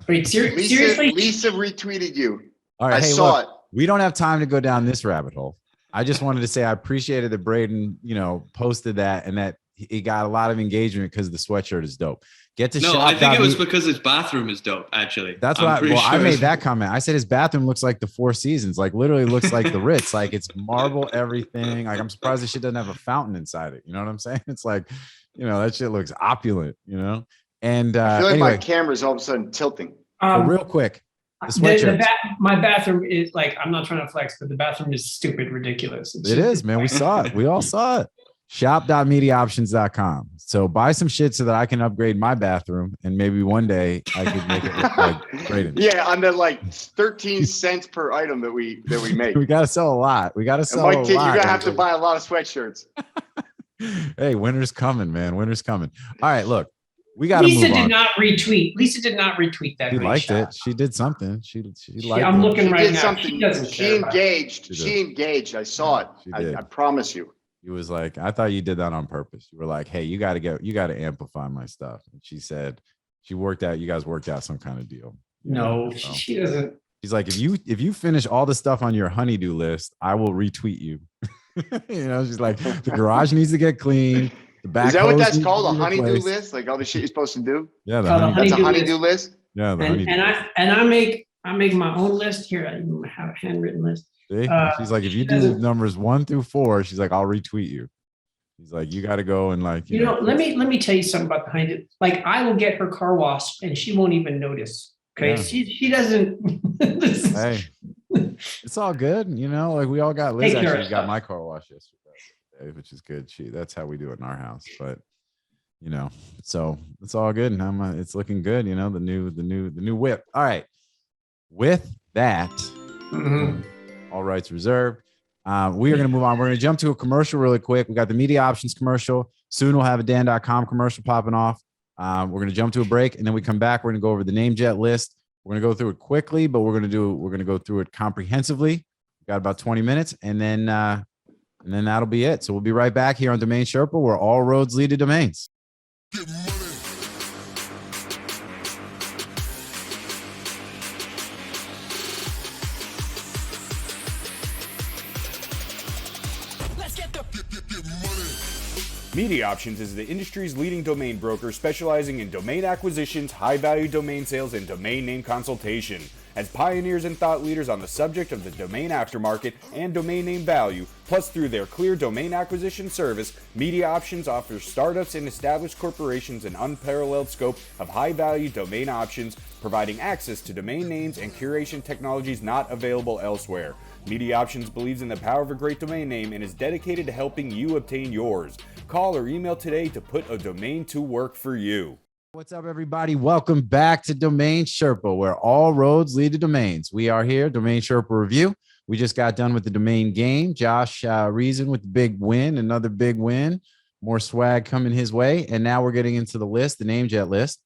Wait, seriously?
Lisa retweeted you.
All right,
I saw it.
We don't have time to go down this rabbit hole. I just wanted to say I appreciated that Braden, posted that and that he got a lot of engagement because the sweatshirt is dope. Get to
No,
shop.
I think it was because his bathroom is dope, actually.
That's
I'm
what
pretty
I
sure
made
it's-
that comment. I said his bathroom looks like the Four Seasons, like literally looks like the Ritz. Like it's marble, everything. Like I'm surprised this shit doesn't have a fountain inside it. You know what I'm saying? It's like, that shit looks opulent, And
I feel like
anyway,
my camera's all of a sudden tilting.
so real quick, the
The
sweatshirt.
my bathroom is like, I'm not trying to flex, but the bathroom is stupid, ridiculous.
It is, man. We saw it. We all saw it. Shop.mediaoptions.com. So buy some shit so that I can upgrade my bathroom and maybe one day I could make it look like Braden.
Yeah, on the like 13 cents per item that we make.
We got to sell a lot. We got to
And
sell
Mike,
a
you're
lot.
gonna have to buy a lot of sweatshirts.
Hey, winter's coming, man. Winter's coming. All right, look, we got to move
Lisa
on.
did not retweet. Lisa did not retweet that.
She
great
liked
shot.
it. She did something. She liked
I'm
it.
looking
She
right
did
now.
something.
She doesn't
She
care about it.
engaged.
She
She
did.
engaged. I saw it.
She did.
I promise you.
He was like, I thought you did that on purpose. You were like, hey, you got to amplify my stuff. And she said, you guys worked out some kind of deal.
No,
So
she doesn't.
she's like, if you finish all the stuff on your honeydew list, I will retweet you. She's like, the garage needs to get clean. The back
Is that what
hose
that's
needs
called?
to
A
be
honeydew
replaced.
list? Like all the shit you're supposed to do?
Yeah, the
Called a
honeydew.
That's a
Honeydew
honeydew list?
Yeah, the honeydew.
And I make my own list here. I even have a handwritten list.
See? She's like, if you
she
do
doesn't-
numbers 1 through 4, she's like, I'll retweet you. He's like, you got to go and like,
Let me tell you something about the honeydew. Like I will get her car washed and she won't even notice. Okay,
Yeah.
she doesn't.
Hey, it's all good. Like we all got Liz
Take care of
actually got
stuff.
my car washed yesterday, which is good. That's how we do it in our house. But so it's all good. And it's looking good. The new whip. All right. With that,
Mhm.
all rights reserved. We are going to move on. We're going to jump to a commercial really quick. We got the media options commercial. Soon we'll have a Dan.com commercial popping off. We're going to jump to a break, and then we come back. We're going to go over the NameJet list. We're going to go through it quickly, but we're going to go through it comprehensively. We got about 20 minutes, and then that'll be it. So we'll be right back here on Domain Sherpa, where all roads lead to domains.
Media Options is the industry's leading domain broker specializing in domain acquisitions, high-value domain sales, and domain name consultation. As pioneers and thought leaders on the subject of the domain aftermarket and domain name value, plus through their clear domain acquisition service, Media Options offers startups and established corporations an unparalleled scope of high-value domain options, providing access to domain names and curation technologies not available elsewhere. Media Options believes in the power of a great domain name and is dedicated to helping you obtain yours. Call or email today to put a domain to work for you.
What's up, everybody? Welcome back to Domain Sherpa, where all roads lead to domains. We are here, Domain Sherpa Review. We just got done with the domain game. Josh Reason with the big win, another big win. More swag coming his way. And now we're getting into the list, the NameJet list,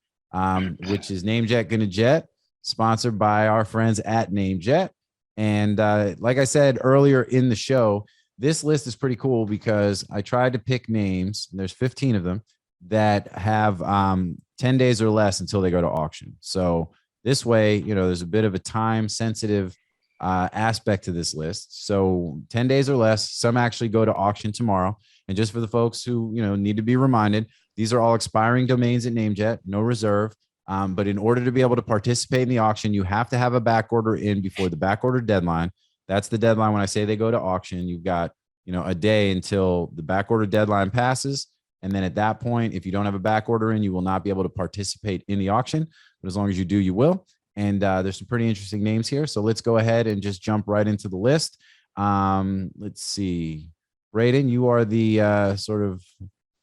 which is NameJet Gonna Jet, sponsored by our friends at NameJet. And like I said earlier in the show, this list is pretty cool because I tried to pick names. There's 15 of them that have 10 days or less until they go to auction. So this way, there's a bit of a time sensitive aspect to this list. So 10 days or less, some actually go to auction tomorrow. And just for the folks who, need to be reminded, these are all expiring domains at NameJet, no reserve. But in order to be able to participate in the auction, you have to have a back order in before the back order deadline. That's the deadline. When I say they go to auction, you've got, a day until the back order deadline passes. And then at that point, if you don't have a back order in, you will not be able to participate in the auction. But as long as you do, you will. And there's some pretty interesting names here. So let's go ahead and just jump right into the list. Let's see. Braden, you are the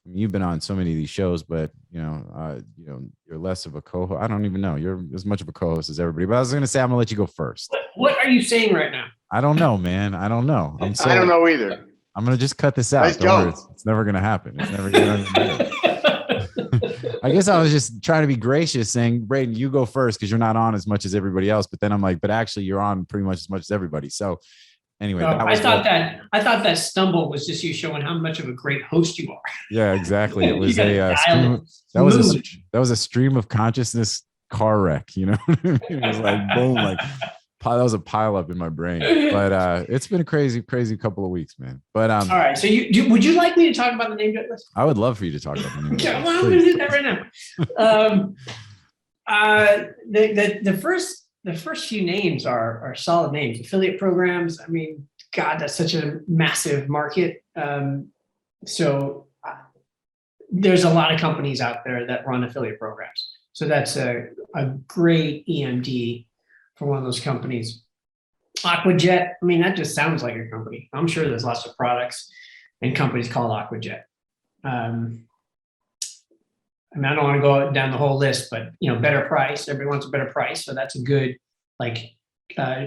you've been on so many of these shows, but you're less of a co-host. I don't even know. You're as much of a co-host as everybody. But I was going to say I'm going to let you go first.
What are you saying right now?
I don't know, man. I don't know.
I don't know either.
I'm going to just cut this out.
Let's
Don't worry.
go.
It's never going to happen. It's never going to happen. I guess I was just trying to be gracious, saying, Braden, you go first because you're not on as much as everybody else. But then I'm like, but actually, you're on pretty much as much as everybody. So anyway,
No, I thought that stumble was just you showing how much of a great host you are.
Yeah, exactly. It
You
was
gotta
a
dial
stream.
it
That was a stream of consciousness car wreck. It was like boom, like that was a pile up in my brain, but it's been a crazy couple of weeks, man. But
All right. So would you like me to talk about the name jet list?
I would love for you to talk about the name.
Okay, well, I'm going to do that right now. The first few names are solid names. Affiliate programs. I mean, God, that's such a massive market. So there's a lot of companies out there that run affiliate programs. So that's a great EMD for one of those companies. Aquajet, I mean, that just sounds like a company. I'm sure there's lots of products and companies called Aquajet. I mean, I don't want to go down the whole list, but better price. Everybody wants a better price, so that's a good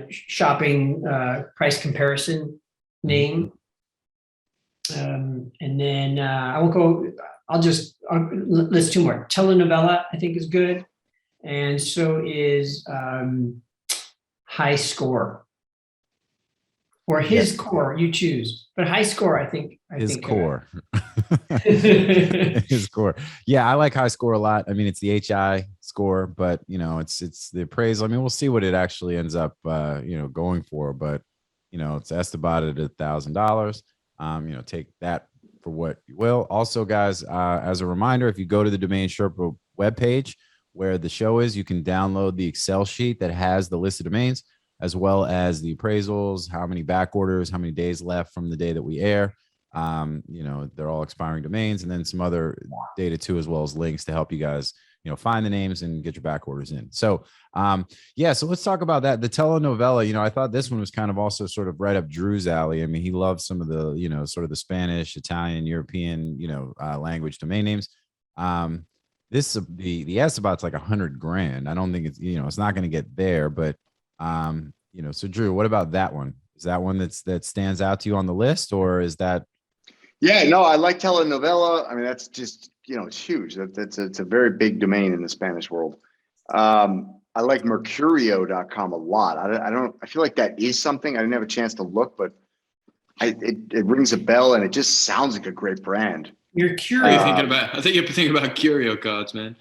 shopping price comparison name. And then I'll list two more. Telenovela, I think, is good, and so is High Score or His Core. You choose, but High Score, I think.
His Core. His Core. Yeah, I like High Score a lot. I mean, it's the HI score, but it's the appraisal. I mean, we'll see what it actually ends up going for, but it's estimated at $1,000. Take that for what you will. Also, guys, as a reminder, if you go to the DomainSherpa webpage where the show is, you can download the Excel sheet that has the list of domains, as well as the appraisals, how many back orders, how many days left from the day that we air. They're all expiring domains, and then some other data too, as well as links to help you guys, find the names and get your back orders in. So, so let's talk about that. The telenovela, I thought this one was kind of also sort of right up Drew's alley. I mean, he loves some of the, sort of the Spanish, Italian, European, language domain names. The S about like $100,000. I don't think it's, it's not going to get there, but, so Drew, what about that one? Is that one that stands out to you on the list, or is that?
Yeah, no, I like telenovela. I mean, that's just, it's huge. It's a very big domain in the Spanish world. I like Mercurio.com a lot. I feel like that is something. I didn't have a chance to look, but it rings a bell, and it just sounds like a great brand.
You're
What are
curious.
you thinking about? I think you're thinking about curio cards, man.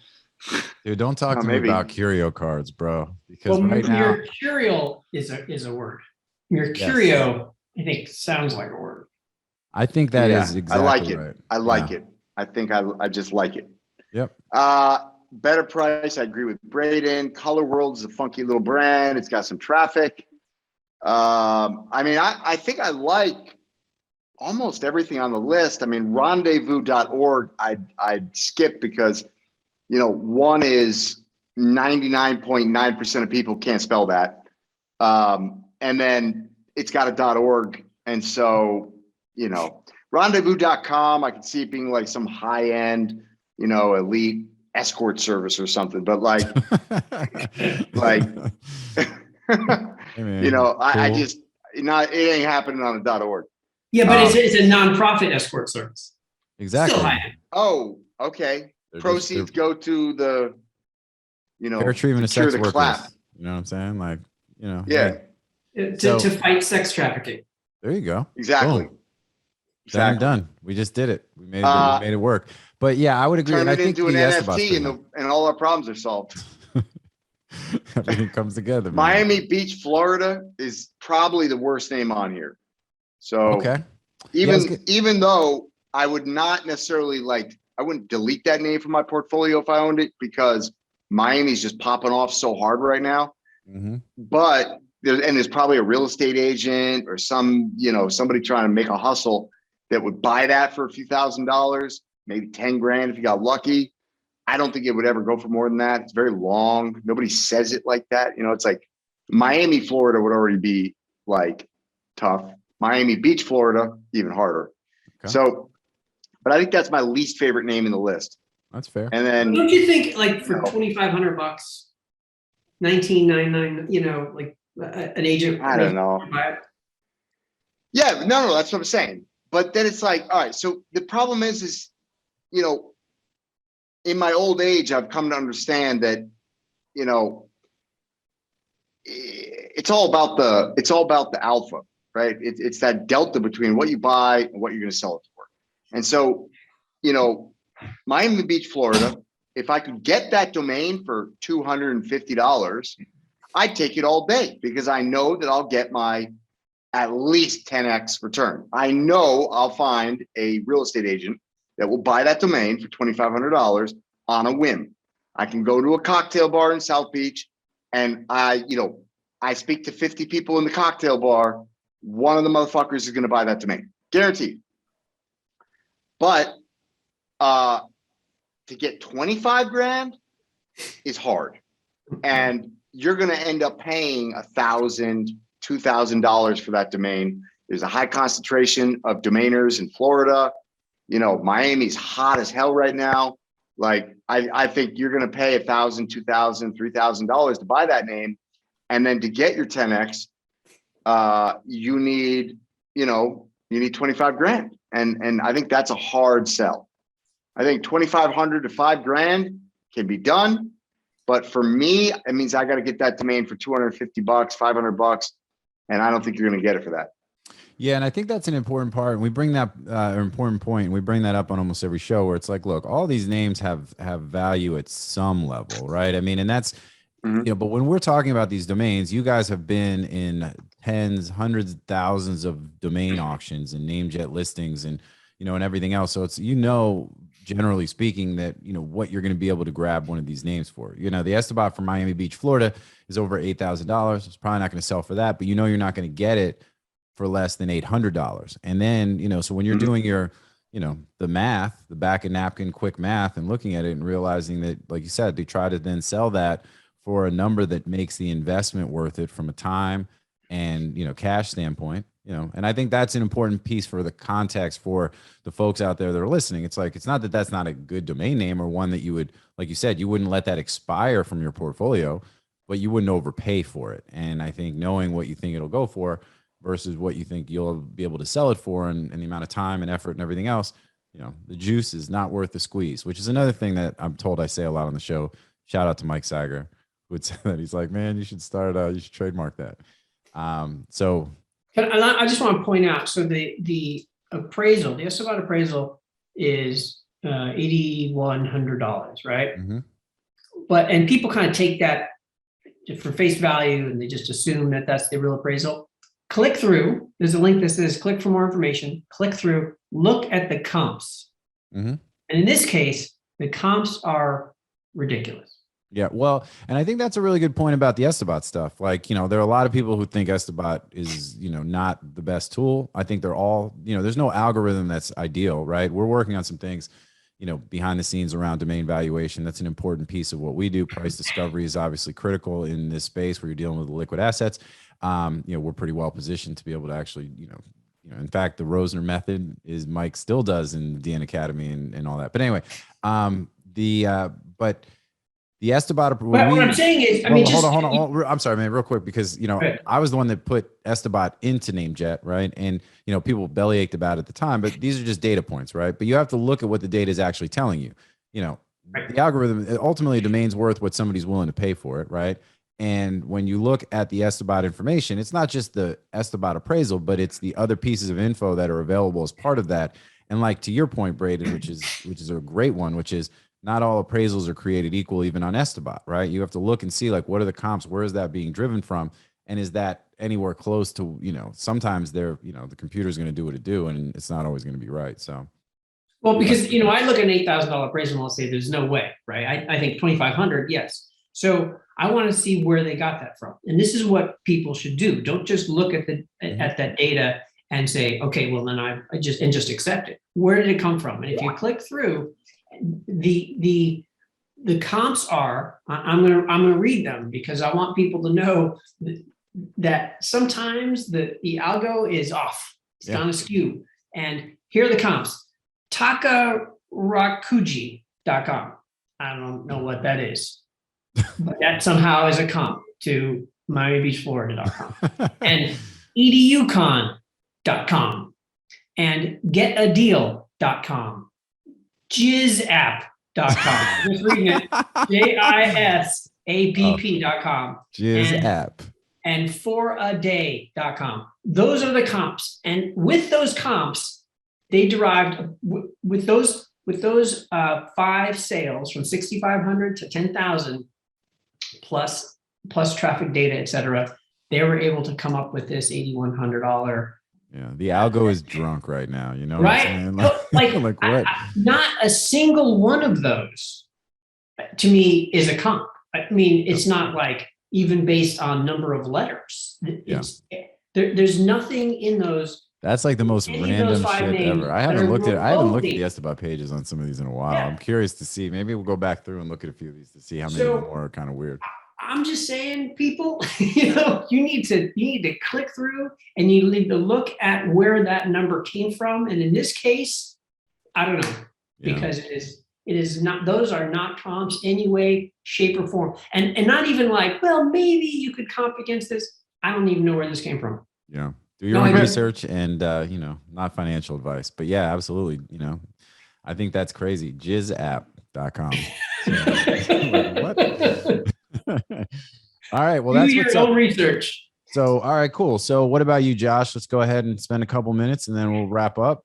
Dude, don't talk to me about curio cards, bro. Because
Well,
right now,
mercurial is a word. Mercurio, I think, sounds like a word.
I think that is exactly
I like it.
right.
I like it. I think I just like it.
Yep.
Better price. I agree with Braden. Color World is a funky little brand. It's got some traffic. I mean, I think I like almost everything on the list. I mean, rendezvous.org, I'd skip because, one is 99.9% of people can't spell that. And then it's got a .org. And so, rendezvous.com, I can see it being like some high-end, elite escort service or something, but like,
Hey, man,
I
cool.
just, it ain't happening on a .org.
Yeah, but it's a nonprofit escort service.
Exactly.
Still high.
Oh, okay. Proceeds go to the,
fair treatment of sex workers.
Clap.
You know what I'm saying? Like,
Yeah,
hey,
To fight sex trafficking.
there you go.
exactly.
Boom. Done. We just did it. We made it work. But yeah, I would agree.
Turn
and I
it
think
into an
the Estabas
NFT
thing,
and all our problems are solved.
everything comes together. Man.
Miami Beach, Florida is probably the worst name on here. So
Okay.
even though I would not necessarily I wouldn't delete that name from my portfolio if I owned it, because Miami's just popping off so hard right now.
Mm-hmm.
But there's probably a real estate agent or somebody trying to make a hustle that would buy that for a few $1,000s, maybe $10,000 if you got lucky. I don't think it would ever go for more than that. It's very long. Nobody says it like that. It's like Miami, Florida would already be like tough. Miami Beach, Florida, even harder.
Okay.
So, but I think that's my least favorite name in the list.
That's fair.
And then
Don't you think, like, for $2,500, $19.99, like an agent?
I don't know.
Buy it?
Yeah, no, that's what I'm saying. But then it's like, all right, so the problem is, in my old age, I've come to understand that, it's all about the alpha, right? It's that delta between what you buy and what you're going to sell it for. And so, Miami Beach, Florida, if I could get that domain for $250, I'd take it all day because I know that I'll get my at least 10x return. I know I'll find a real estate agent that will buy that domain for $2,500 on a whim. I can go to a cocktail bar in South Beach and I speak to 50 people in the cocktail bar. One of the motherfuckers is going to buy that domain, guaranteed. But to get 25 grand is hard. And you're going to end up paying $1,000, $2,000 for that domain. There's a high concentration of domainers in Florida. Miami's hot as hell right now. Like, I think you're going to pay $1,000, $2,000, $3,000 to buy that name. And then to get your 10X, you need 25 grand. And I think that's a hard sell. I think 2,500 to $5,000 can be done. But for me, it means I got to get that domain for $250, $500, and I don't think you're going to get it for that.
Yeah, and I think that's an important part. And we bring that an important point. We bring that up on almost every show where it's like, look, all these names have value at some level, right? I mean, and that's but when we're talking about these domains, you guys have been in tens, hundreds, thousands of domain auctions and namejet listings and and everything else. So it's generally speaking, that what you're going to be able to grab one of these names for. The Esteban from Miami Beach, Florida, is over $8,000. It's probably not going to sell for that, but you're not going to get it for less than $800. And then so when you're doing your the math, the back of napkin quick math, and looking at it and realizing that, like you said, they try to then sell that for a number that makes the investment worth it from a time and cash standpoint. And I think that's an important piece for the context for the folks out there that are listening. It's like, it's not that that's not a good domain name or one that you would, like you said, you wouldn't let that expire from your portfolio, but you wouldn't overpay for it. And I think knowing what you think it'll go for versus what you think you'll be able to sell it for and the amount of time and effort and everything else, the juice is not worth the squeeze, which is another thing that I'm told I say a lot on the show. Shout out to Mike Sager, who would say that. He's like, man, you should trademark that.
I just want to point out, so the appraisal, the Esteban appraisal is $8,100, right? And people kind of take that for face value and they just assume that that's the real appraisal. Click through. There's a link that says click for more information. Click through. Look at the comps. And in this case, the comps are ridiculous.
Yeah, well, and I think that's a really good point about the Esteban stuff. Like, there are a lot of people who think Esteban is, not the best tool. I think they're all, there's no algorithm that's ideal, right? We're working on some things, behind the scenes around domain valuation. That's an important piece of what we do. Price discovery is obviously critical in this space where you're dealing with liquid assets. We're pretty well positioned to be able to actually, in fact, the Rosner method is Mike still does in the DN Academy and all that. But anyway, but the Esteban.
What I'm saying is,
hold on. I'm sorry, man, real quick, because I was the one that put Esteban into NameJet, right? And people belly ached about it at the time, but these are just data points, right? But you have to look at what the data is actually telling you. The algorithm, ultimately, a domain's worth what somebody's willing to pay for it, right? And when you look at the Esteban information, it's not just the Esteban appraisal, but it's the other pieces of info that are available as part of that. And like to your point, Braden, which is a great one, which is not all appraisals are created equal, even on Esteban, right? You have to look and see, like, what are the comps? Where is that being driven from? And is that anywhere close to, sometimes they're, the computer's going to do what it do, and it's not always going to be right. So,
well, because, I look at an $8,000 appraisal and I'll say there's no way, right? I think 2,500, yes. So I want to see where they got that from. And this is what people should do. Don't just look at that data and say, okay, well, then I just accept it. Where did it come from? And if you click through, the comps are, I'm gonna read them because I want people to know that sometimes the algo is off. It's kind of skew. And here are the comps. Takarakuji.com. I don't know what that is, but that somehow is a comp to MiamiBeachFlorida.com and EduCon.com and GetADeal.com. Jizapp.com. Just reading it. JISAPP.com.
Jizapp.
And foraday.com. Those are the comps. And with those comps, they derived with those 5 sales from 6,500 to 10,000 plus plus traffic data, et cetera, they were able to come up with this $8,100.
Yeah, the algo is drunk right now. You know
Right?
what I'm saying?
Like,
like what?
Not a single one of those to me is a comp. I mean, it's not like even based on number of letters. There's nothing in those.
That's like the most
any of those
random
five
shit
names
ever. I
that
haven't
are
looked at the
remotely-
S about pages on some of these in a while.
Yeah.
I'm curious to see. Maybe we'll go back through and look at a few of these to see how many
So-
more are kind of weird.
I'm just saying, people, you need to click through and you need to look at where that number came from. And in this case, I don't know,
Yeah.
because it is not, those are not comps any way, shape, or form. And not even like, well, maybe you could comp against this. I don't even know where this came from.
Yeah. Do your
No, I
own
don't.
research and not financial advice. But yeah, absolutely. I think that's crazy. Jizzapp.com. Like, what? All right. Well,
Do
that's
your
what's
own
up.
research.
So, all right, cool. So what about you, Josh? Let's go ahead and spend a couple minutes and then we'll wrap up.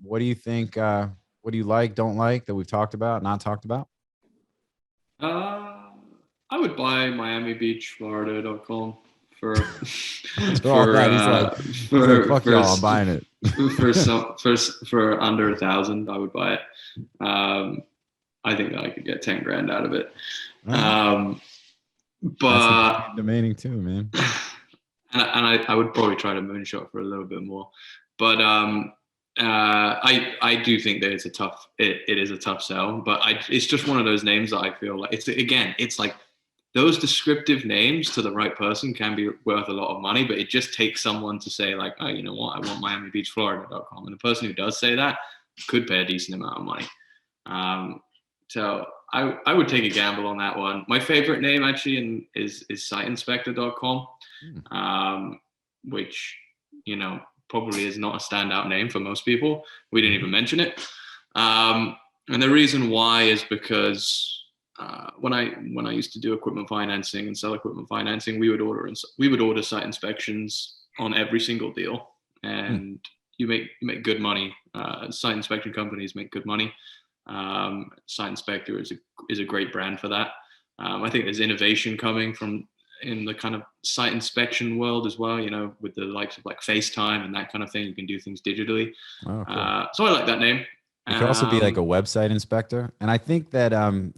What do you think? What do you like, don't like that we've talked about, not talked about?
I would buy MiamiBeachFlorida.com for
all that. He's like, fuck y'all, I'm buying it.
for under 1,000. I would buy it. I think I could get 10 grand out of it. But
domaining too, man.
and I would probably try to moonshot for a little bit more. But I do think that it is a tough sell. But it's just one of those names that I feel like it's like those descriptive names to the right person can be worth a lot of money, but it just takes someone to say like, oh, you know what, I want MiamiBeachFlorida.com, and the person who does say that could pay a decent amount of money. So I would take a gamble on that one. My favorite name actually is SiteInspector.com, which probably is not a standout name for most people. We didn't even mention it, and the reason why is because when I used to do equipment financing and sell equipment financing, we would order site inspections on every single deal, and you make good money. Site inspection companies make good money. Site Inspector is a great brand for that. I think there's innovation coming from in the kind of site inspection world as well. With the likes of like FaceTime and that kind of thing, you can do things digitally.
Oh, cool.
So I like that name.
It could also be like a website inspector, and I think that
exactly.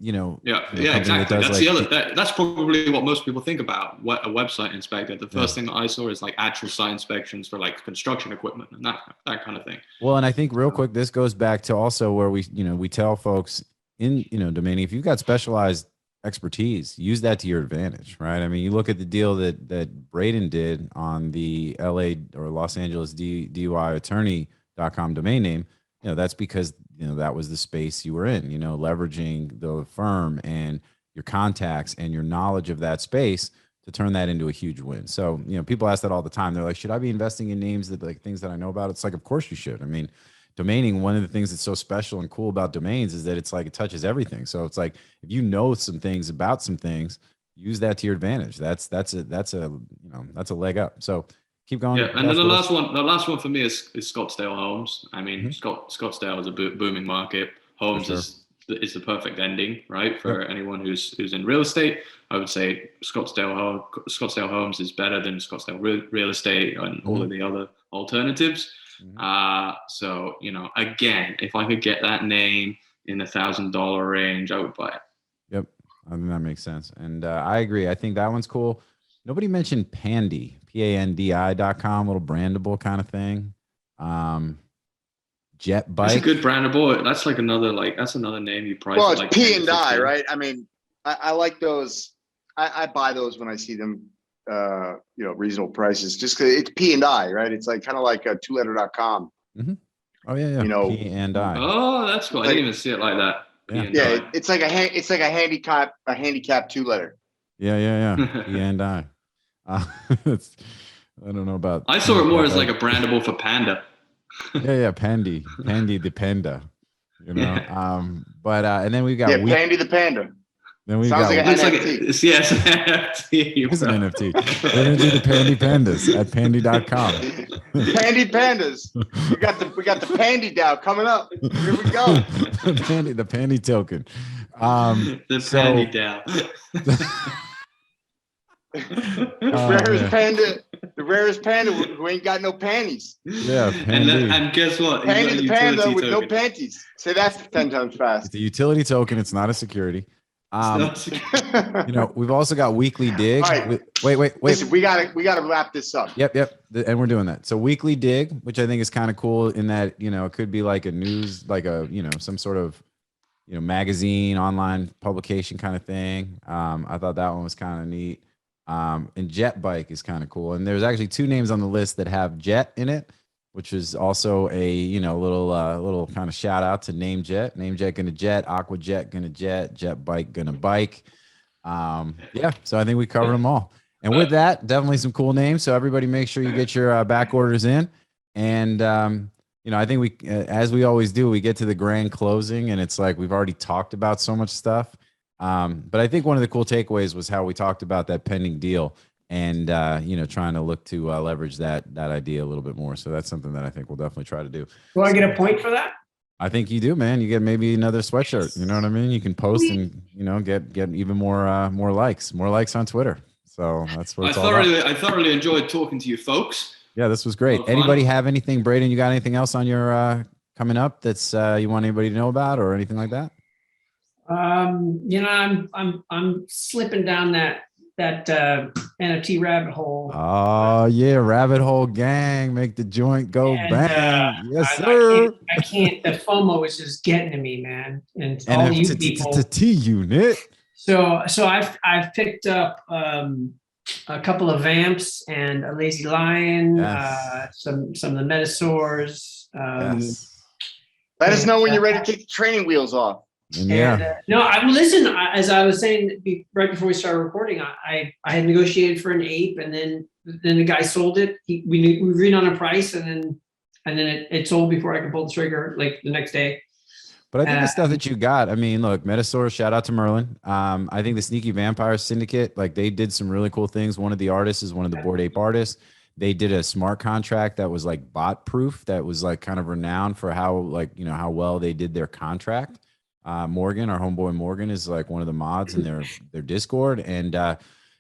That's probably what most people think about. What a website inspector. The first thing that I saw is like actual site inspections for like construction equipment and that kind of thing.
Well, and I think real quick, this goes back to also where we tell folks in domaining, if you've got specialized expertise, use that to your advantage, right? I mean, you look at the deal that Braden did on the LA or Los Angeles DUI attorney.com domain name. That's because, that was the space you were in, leveraging the firm and your contacts and your knowledge of that space to turn that into a huge win. So, people ask that all the time. They're like, should I be investing in names that like things that I know about? It's like, of course you should. I mean, domaining, one of the things that's so special and cool about domains is that it's like, it touches everything. So it's like, if you know some things about some things, use that to your advantage. That's a leg up. So keep going.
Yeah, and then the last one for me is Scottsdale Homes. I mean, Scottsdale is a booming market. Homes is the perfect ending, right? For anyone who's in real estate, I would say Scottsdale Homes is better than Scottsdale Real Estate and all of the other alternatives. So again, if I could get that name in the $1,000 range, I would buy it.
Yep, I think that makes sense, and I agree. I think that one's cool. Nobody mentioned Pandy, PANDI.com, little brandable kind of thing. Jet Bike.
That's a good brandable. That's like that's another name you price.
Well, it's
like
P and I, right? I mean, I like those. I buy those when I see them, reasonable prices, just because it's P and I, right? It's like kind of like a two-letter.com.
Mm-hmm. Oh yeah. P and I.
Oh, that's cool. I didn't even see it like that.
Yeah, it's like a handicap two-letter.
Yeah. P and I. I don't know about.
I saw it more as like a brandable for Panda.
Yeah, Pandy the Panda. But and then we've got
Pandy the Panda.
Then we
Sounds
got
like an NFT.
Yes, NFT.
It's an NFT. We're gonna do the Pandy Pandas at pandy.com.
Pandy Pandas. We got the Pandy DAO coming up. Here we go.
the Pandy token.
The Pandy DAO.
The rarest panda who ain't got no panties.
Yeah,
and guess what? He's got
Pandy
a
the panda
utility
with no
token.
panties. Say that 10 times fast.
it's a utility token. It's not a security.
It's not-
You know, we've also got weekly dig.
All right.
Wait.
Listen, we gotta wrap this up.
Yep. And we're doing that. So weekly dig, which I think is kind of cool in that, you know, it could be like a news, like a, you know, some sort of, you know, magazine, online publication kind of thing. I thought that one was kind of neat. And Jet Bike is kind of cool. And there's actually 2 names on the list that have Jet in it, which is also a, you know, little kind of shout out to Name Jet gonna jet, Aqua Jet gonna jet, Jet Bike gonna bike. Yeah, so I think we covered them all. And with that, definitely some cool names. So everybody make sure you get your back orders in. And, you know, I think we, as we always do, we get to the grand closing and it's like, we've already talked about so much stuff. But I think one of the cool takeaways was how we talked about that pending deal and, you know, trying to look to leverage that idea a little bit more. So that's something that I think we'll definitely try to do.
Do I get a point for that?
I think you do, man. You get maybe another sweatshirt. You know what I mean? You can post and, you know, get even more likes on Twitter. So that's what it's all about.
I thoroughly enjoyed talking to you folks.
Yeah, this was great. Anybody have anything, Braden? You got anything else on your coming up that's you want anybody to know about or anything like that?
You know, I'm slipping down that NFT rabbit hole.
Oh yeah, rabbit hole gang, make the joint go
And,
Bang. Yes,
I
sir.
can't. The FOMO is just getting to me, man. And all you people.
NFT unit.
So I've picked up a couple of vamps and a lazy lion,
Yes.
some of the metasaurs.
Yes.
Let us know when you're ready to take the training wheels off.
And yeah.
And, no, I listen. As I was saying right before we started recording, I had negotiated for an ape, and then the guy sold it. We agreed on a price, and then it sold before I could pull the trigger, like the next day.
But I think the stuff that you got, I mean, look, Metasaur, shout out to Merlin. I think the Sneaky Vampire Syndicate, like they did some really cool things. One of the artists is one of the Bored Ape artists. They did a smart contract that was like bot proof, that was like kind of renowned for how, like, you know, how well they did their contract. Morgan, our homeboy Morgan, is like one of the mods in their Discord, and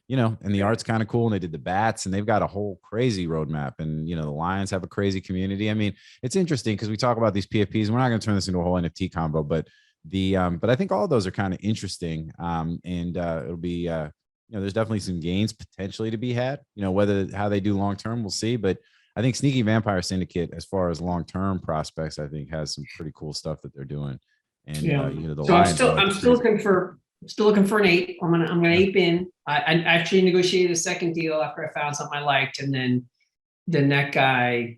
you know, and the art's kind of cool. And they did the bats, and they've got a whole crazy roadmap. And you know, the Lions have a crazy community. I mean, it's interesting because we talk about these PFPs. And we're not going to turn this into a whole NFT combo, but I think all of those are kind of interesting. And it'll be you know, there's definitely some gains potentially to be had. You know, how they do long term, we'll see. But I think Sneaky Vampire Syndicate, as far as long term prospects, I think has some pretty cool stuff that they're doing. And you know, the
so
Lions
I'm still looking for an ape. I'm gonna ape in. I actually negotiated a second deal after I found something I liked, and then that guy,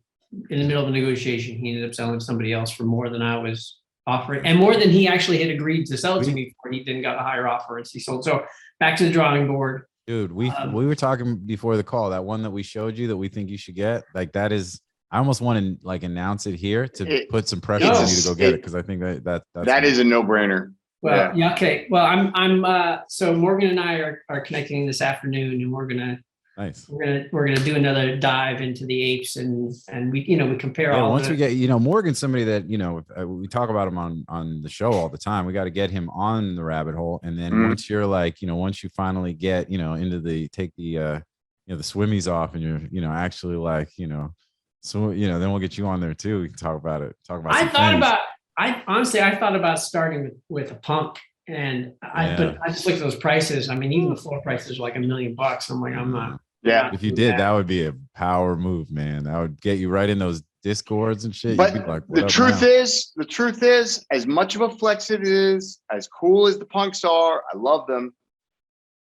in the middle of the negotiation, he ended up selling to somebody else for more than I was offering, and more than he actually had agreed to sell it to me for. He then got a higher offer, and he sold. So back to the drawing board.
Dude, we were talking before the call, that one that we showed you that we think you should get, like that is, I almost want to like announce it here to put some pressure on you to go get it, because I think that
is a no-brainer.
Well, yeah, okay. Well, I'm so Morgan and I are connecting this afternoon, and we're gonna do another dive into the apes, and we compare all.
Once we get, you know, Morgan's somebody that, you know, we talk about him on the show all the time. We got to get him on the rabbit hole, and then once you're like, you know, once you finally get, you know, into the you know, the swimmies off, and you're, you know, actually like, you know, so, you know, then we'll get you on there too. We can talk about it.
I honestly thought about starting with a punk, and but I just looked at those prices. I mean, even the floor prices are like $1 million. I'm like, I'm not.
Yeah.
If you did, that would be a power move, man. That would get you right in those discords and shit.
But
you'd be like,
the truth is, as much of a flex it is, as cool as the punks are, I love them.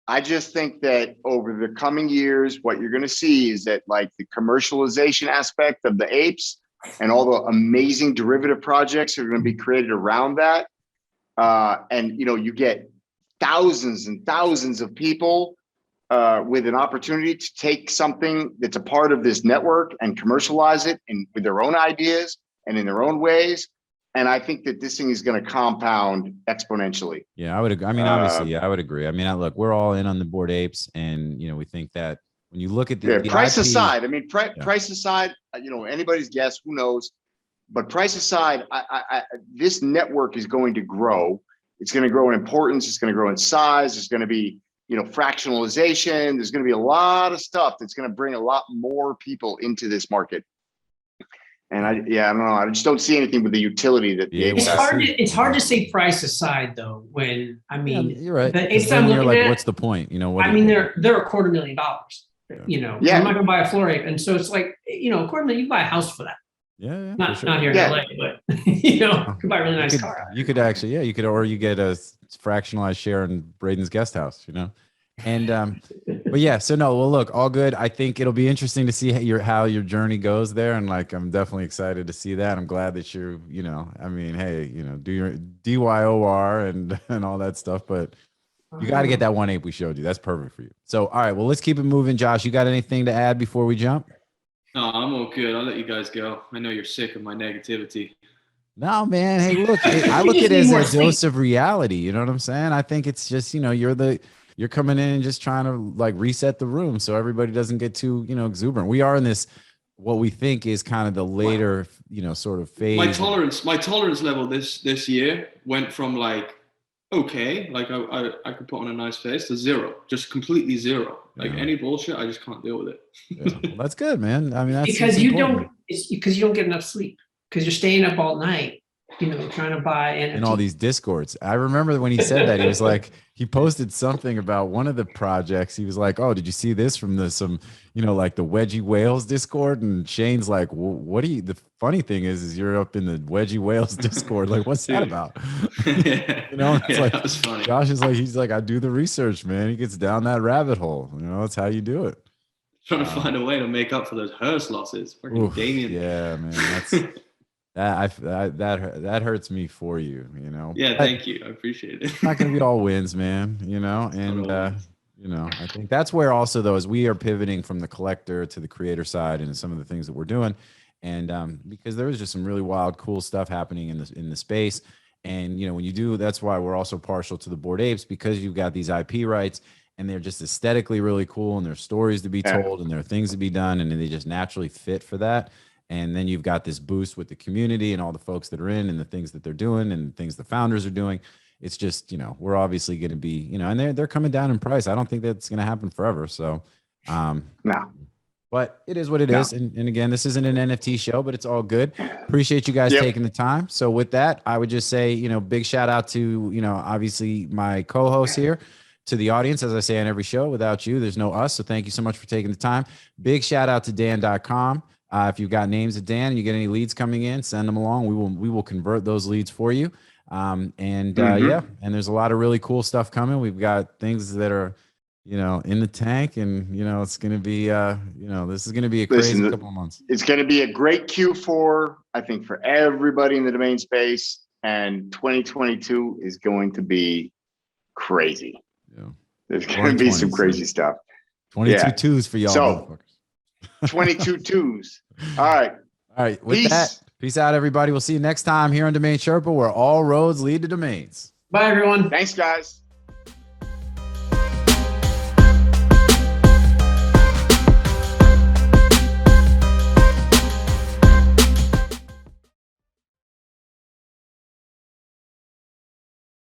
I just think that over the coming years, what you're going to see is that like the commercialization aspect of the apes and all the amazing derivative projects that are going to be created around that. And, you know, you get thousands and thousands of people with an opportunity to take something that's a part of this network and commercialize it with their own ideas and in their own ways. And I think that this thing is going to compound exponentially.
Yeah, I would agree. I mean, obviously, I would agree. I mean, look, we're all in on the Bored Apes, and, you know, we think that when you look at the
price
IP,
aside, I mean, price aside, you know, anybody's guess, who knows? But price aside, this network is going to grow. It's going to grow in importance. It's going to grow in size. There's going to be fractionalization. There's going to be a lot of stuff that's going to bring a lot more people into this market. And I don't know. I just don't see anything with the utility that the
It's hard. It's hard to say price aside though. When I mean,
you're right.
The apes
Then
I'm
you're
looking
like,
at,
what's the point? You know what?
I mean, they're $250,000.
Yeah.
I'm not gonna buy a floor ape, and so it's like $250,000. You can buy a house for that.
Yeah,
Not
sure.
not here in LA, but you could buy a really nice car.
You could actually, you could, or you get a fractionalized share in Braden's guest house, and but yeah, so no, well, look, all good. I think it'll be interesting to see how your journey goes there, and like I'm definitely excited to see that. I'm glad that you're, I mean, hey, do your DYOR and all that stuff, but you got to get that one ape we showed you. That's perfect for you. So all right, well, let's keep it moving. Josh, you got anything to add before we jump?
No, I'm all good. I'll let you guys go. I know you're sick of my negativity.
No, man. Hey, look, I look at it as a dose of reality. You know what I'm saying? I think it's just, you're coming in and just trying to like reset the room so everybody doesn't get too, exuberant. We are in this, what we think is kind of the later, sort of phase.
My tolerance level this year went from like, okay, like I could put on a nice face to zero, just completely zero. Like any bullshit, I just can't deal with it.
Well, that's good, man. I mean, that's
because you don't get enough sleep because you're staying up all night, trying to buy
in all these discords. I remember when he said that, he was like, he posted something about one of the projects. He was like, oh, did you see this from like the Wedgie Whales Discord? And Shane's like, well, what do you, the funny thing is you're up in the Wedgie Whales Discord. Like, what's that about? It's like,
that was funny.
Josh is like, he's like, I do the research, man. He gets down that rabbit hole. That's how you do it.
Trying to find a way to make up for those Hearst losses. Freaking Damien.
Yeah, man. That's that hurts me for you,
Yeah, thank you. I appreciate it.
It's not gonna be all wins, man. And I think that's where also though, as we are pivoting from the collector to the creator side and some of the things that we're doing, and because there was just some really wild, cool stuff happening in the space. And when you do, that's why we're also partial to the Bored Apes, because you've got these IP rights and they're just aesthetically really cool and there's stories to be told and there are things to be done and they just naturally fit for that. And then you've got this boost with the community and all the folks that are in and the things that they're doing and things the founders are doing. It's just, we're obviously going to be, and they're coming down in price. I don't think that's going to happen forever. So,
no.
But it is what it is. And again, this isn't an NFT show, but it's all good. Appreciate you guys taking the time. So with that, I would just say, big shout out to, obviously my co-host here, to the audience. As I say on every show, without you, there's no us. So thank you so much for taking the time. Big shout out to Dan.com. If you've got names of Dan and you get any leads coming in, send them along. We will convert those leads for you. And there's a lot of really cool stuff coming. We've got things that are, in the tank, and it's going to be, this is going to be a crazy couple of months.
It's going to be a great Q4, I think, for everybody in the domain space. And 2022 is going to be crazy. Yeah, there's going to be some crazy stuff.
22 twos for y'all.
So 22 twos. All right.
With that, peace out, everybody. We'll see you next time here on Domain Sherpa, where all roads lead to domains.
Bye, everyone.
Thanks, guys.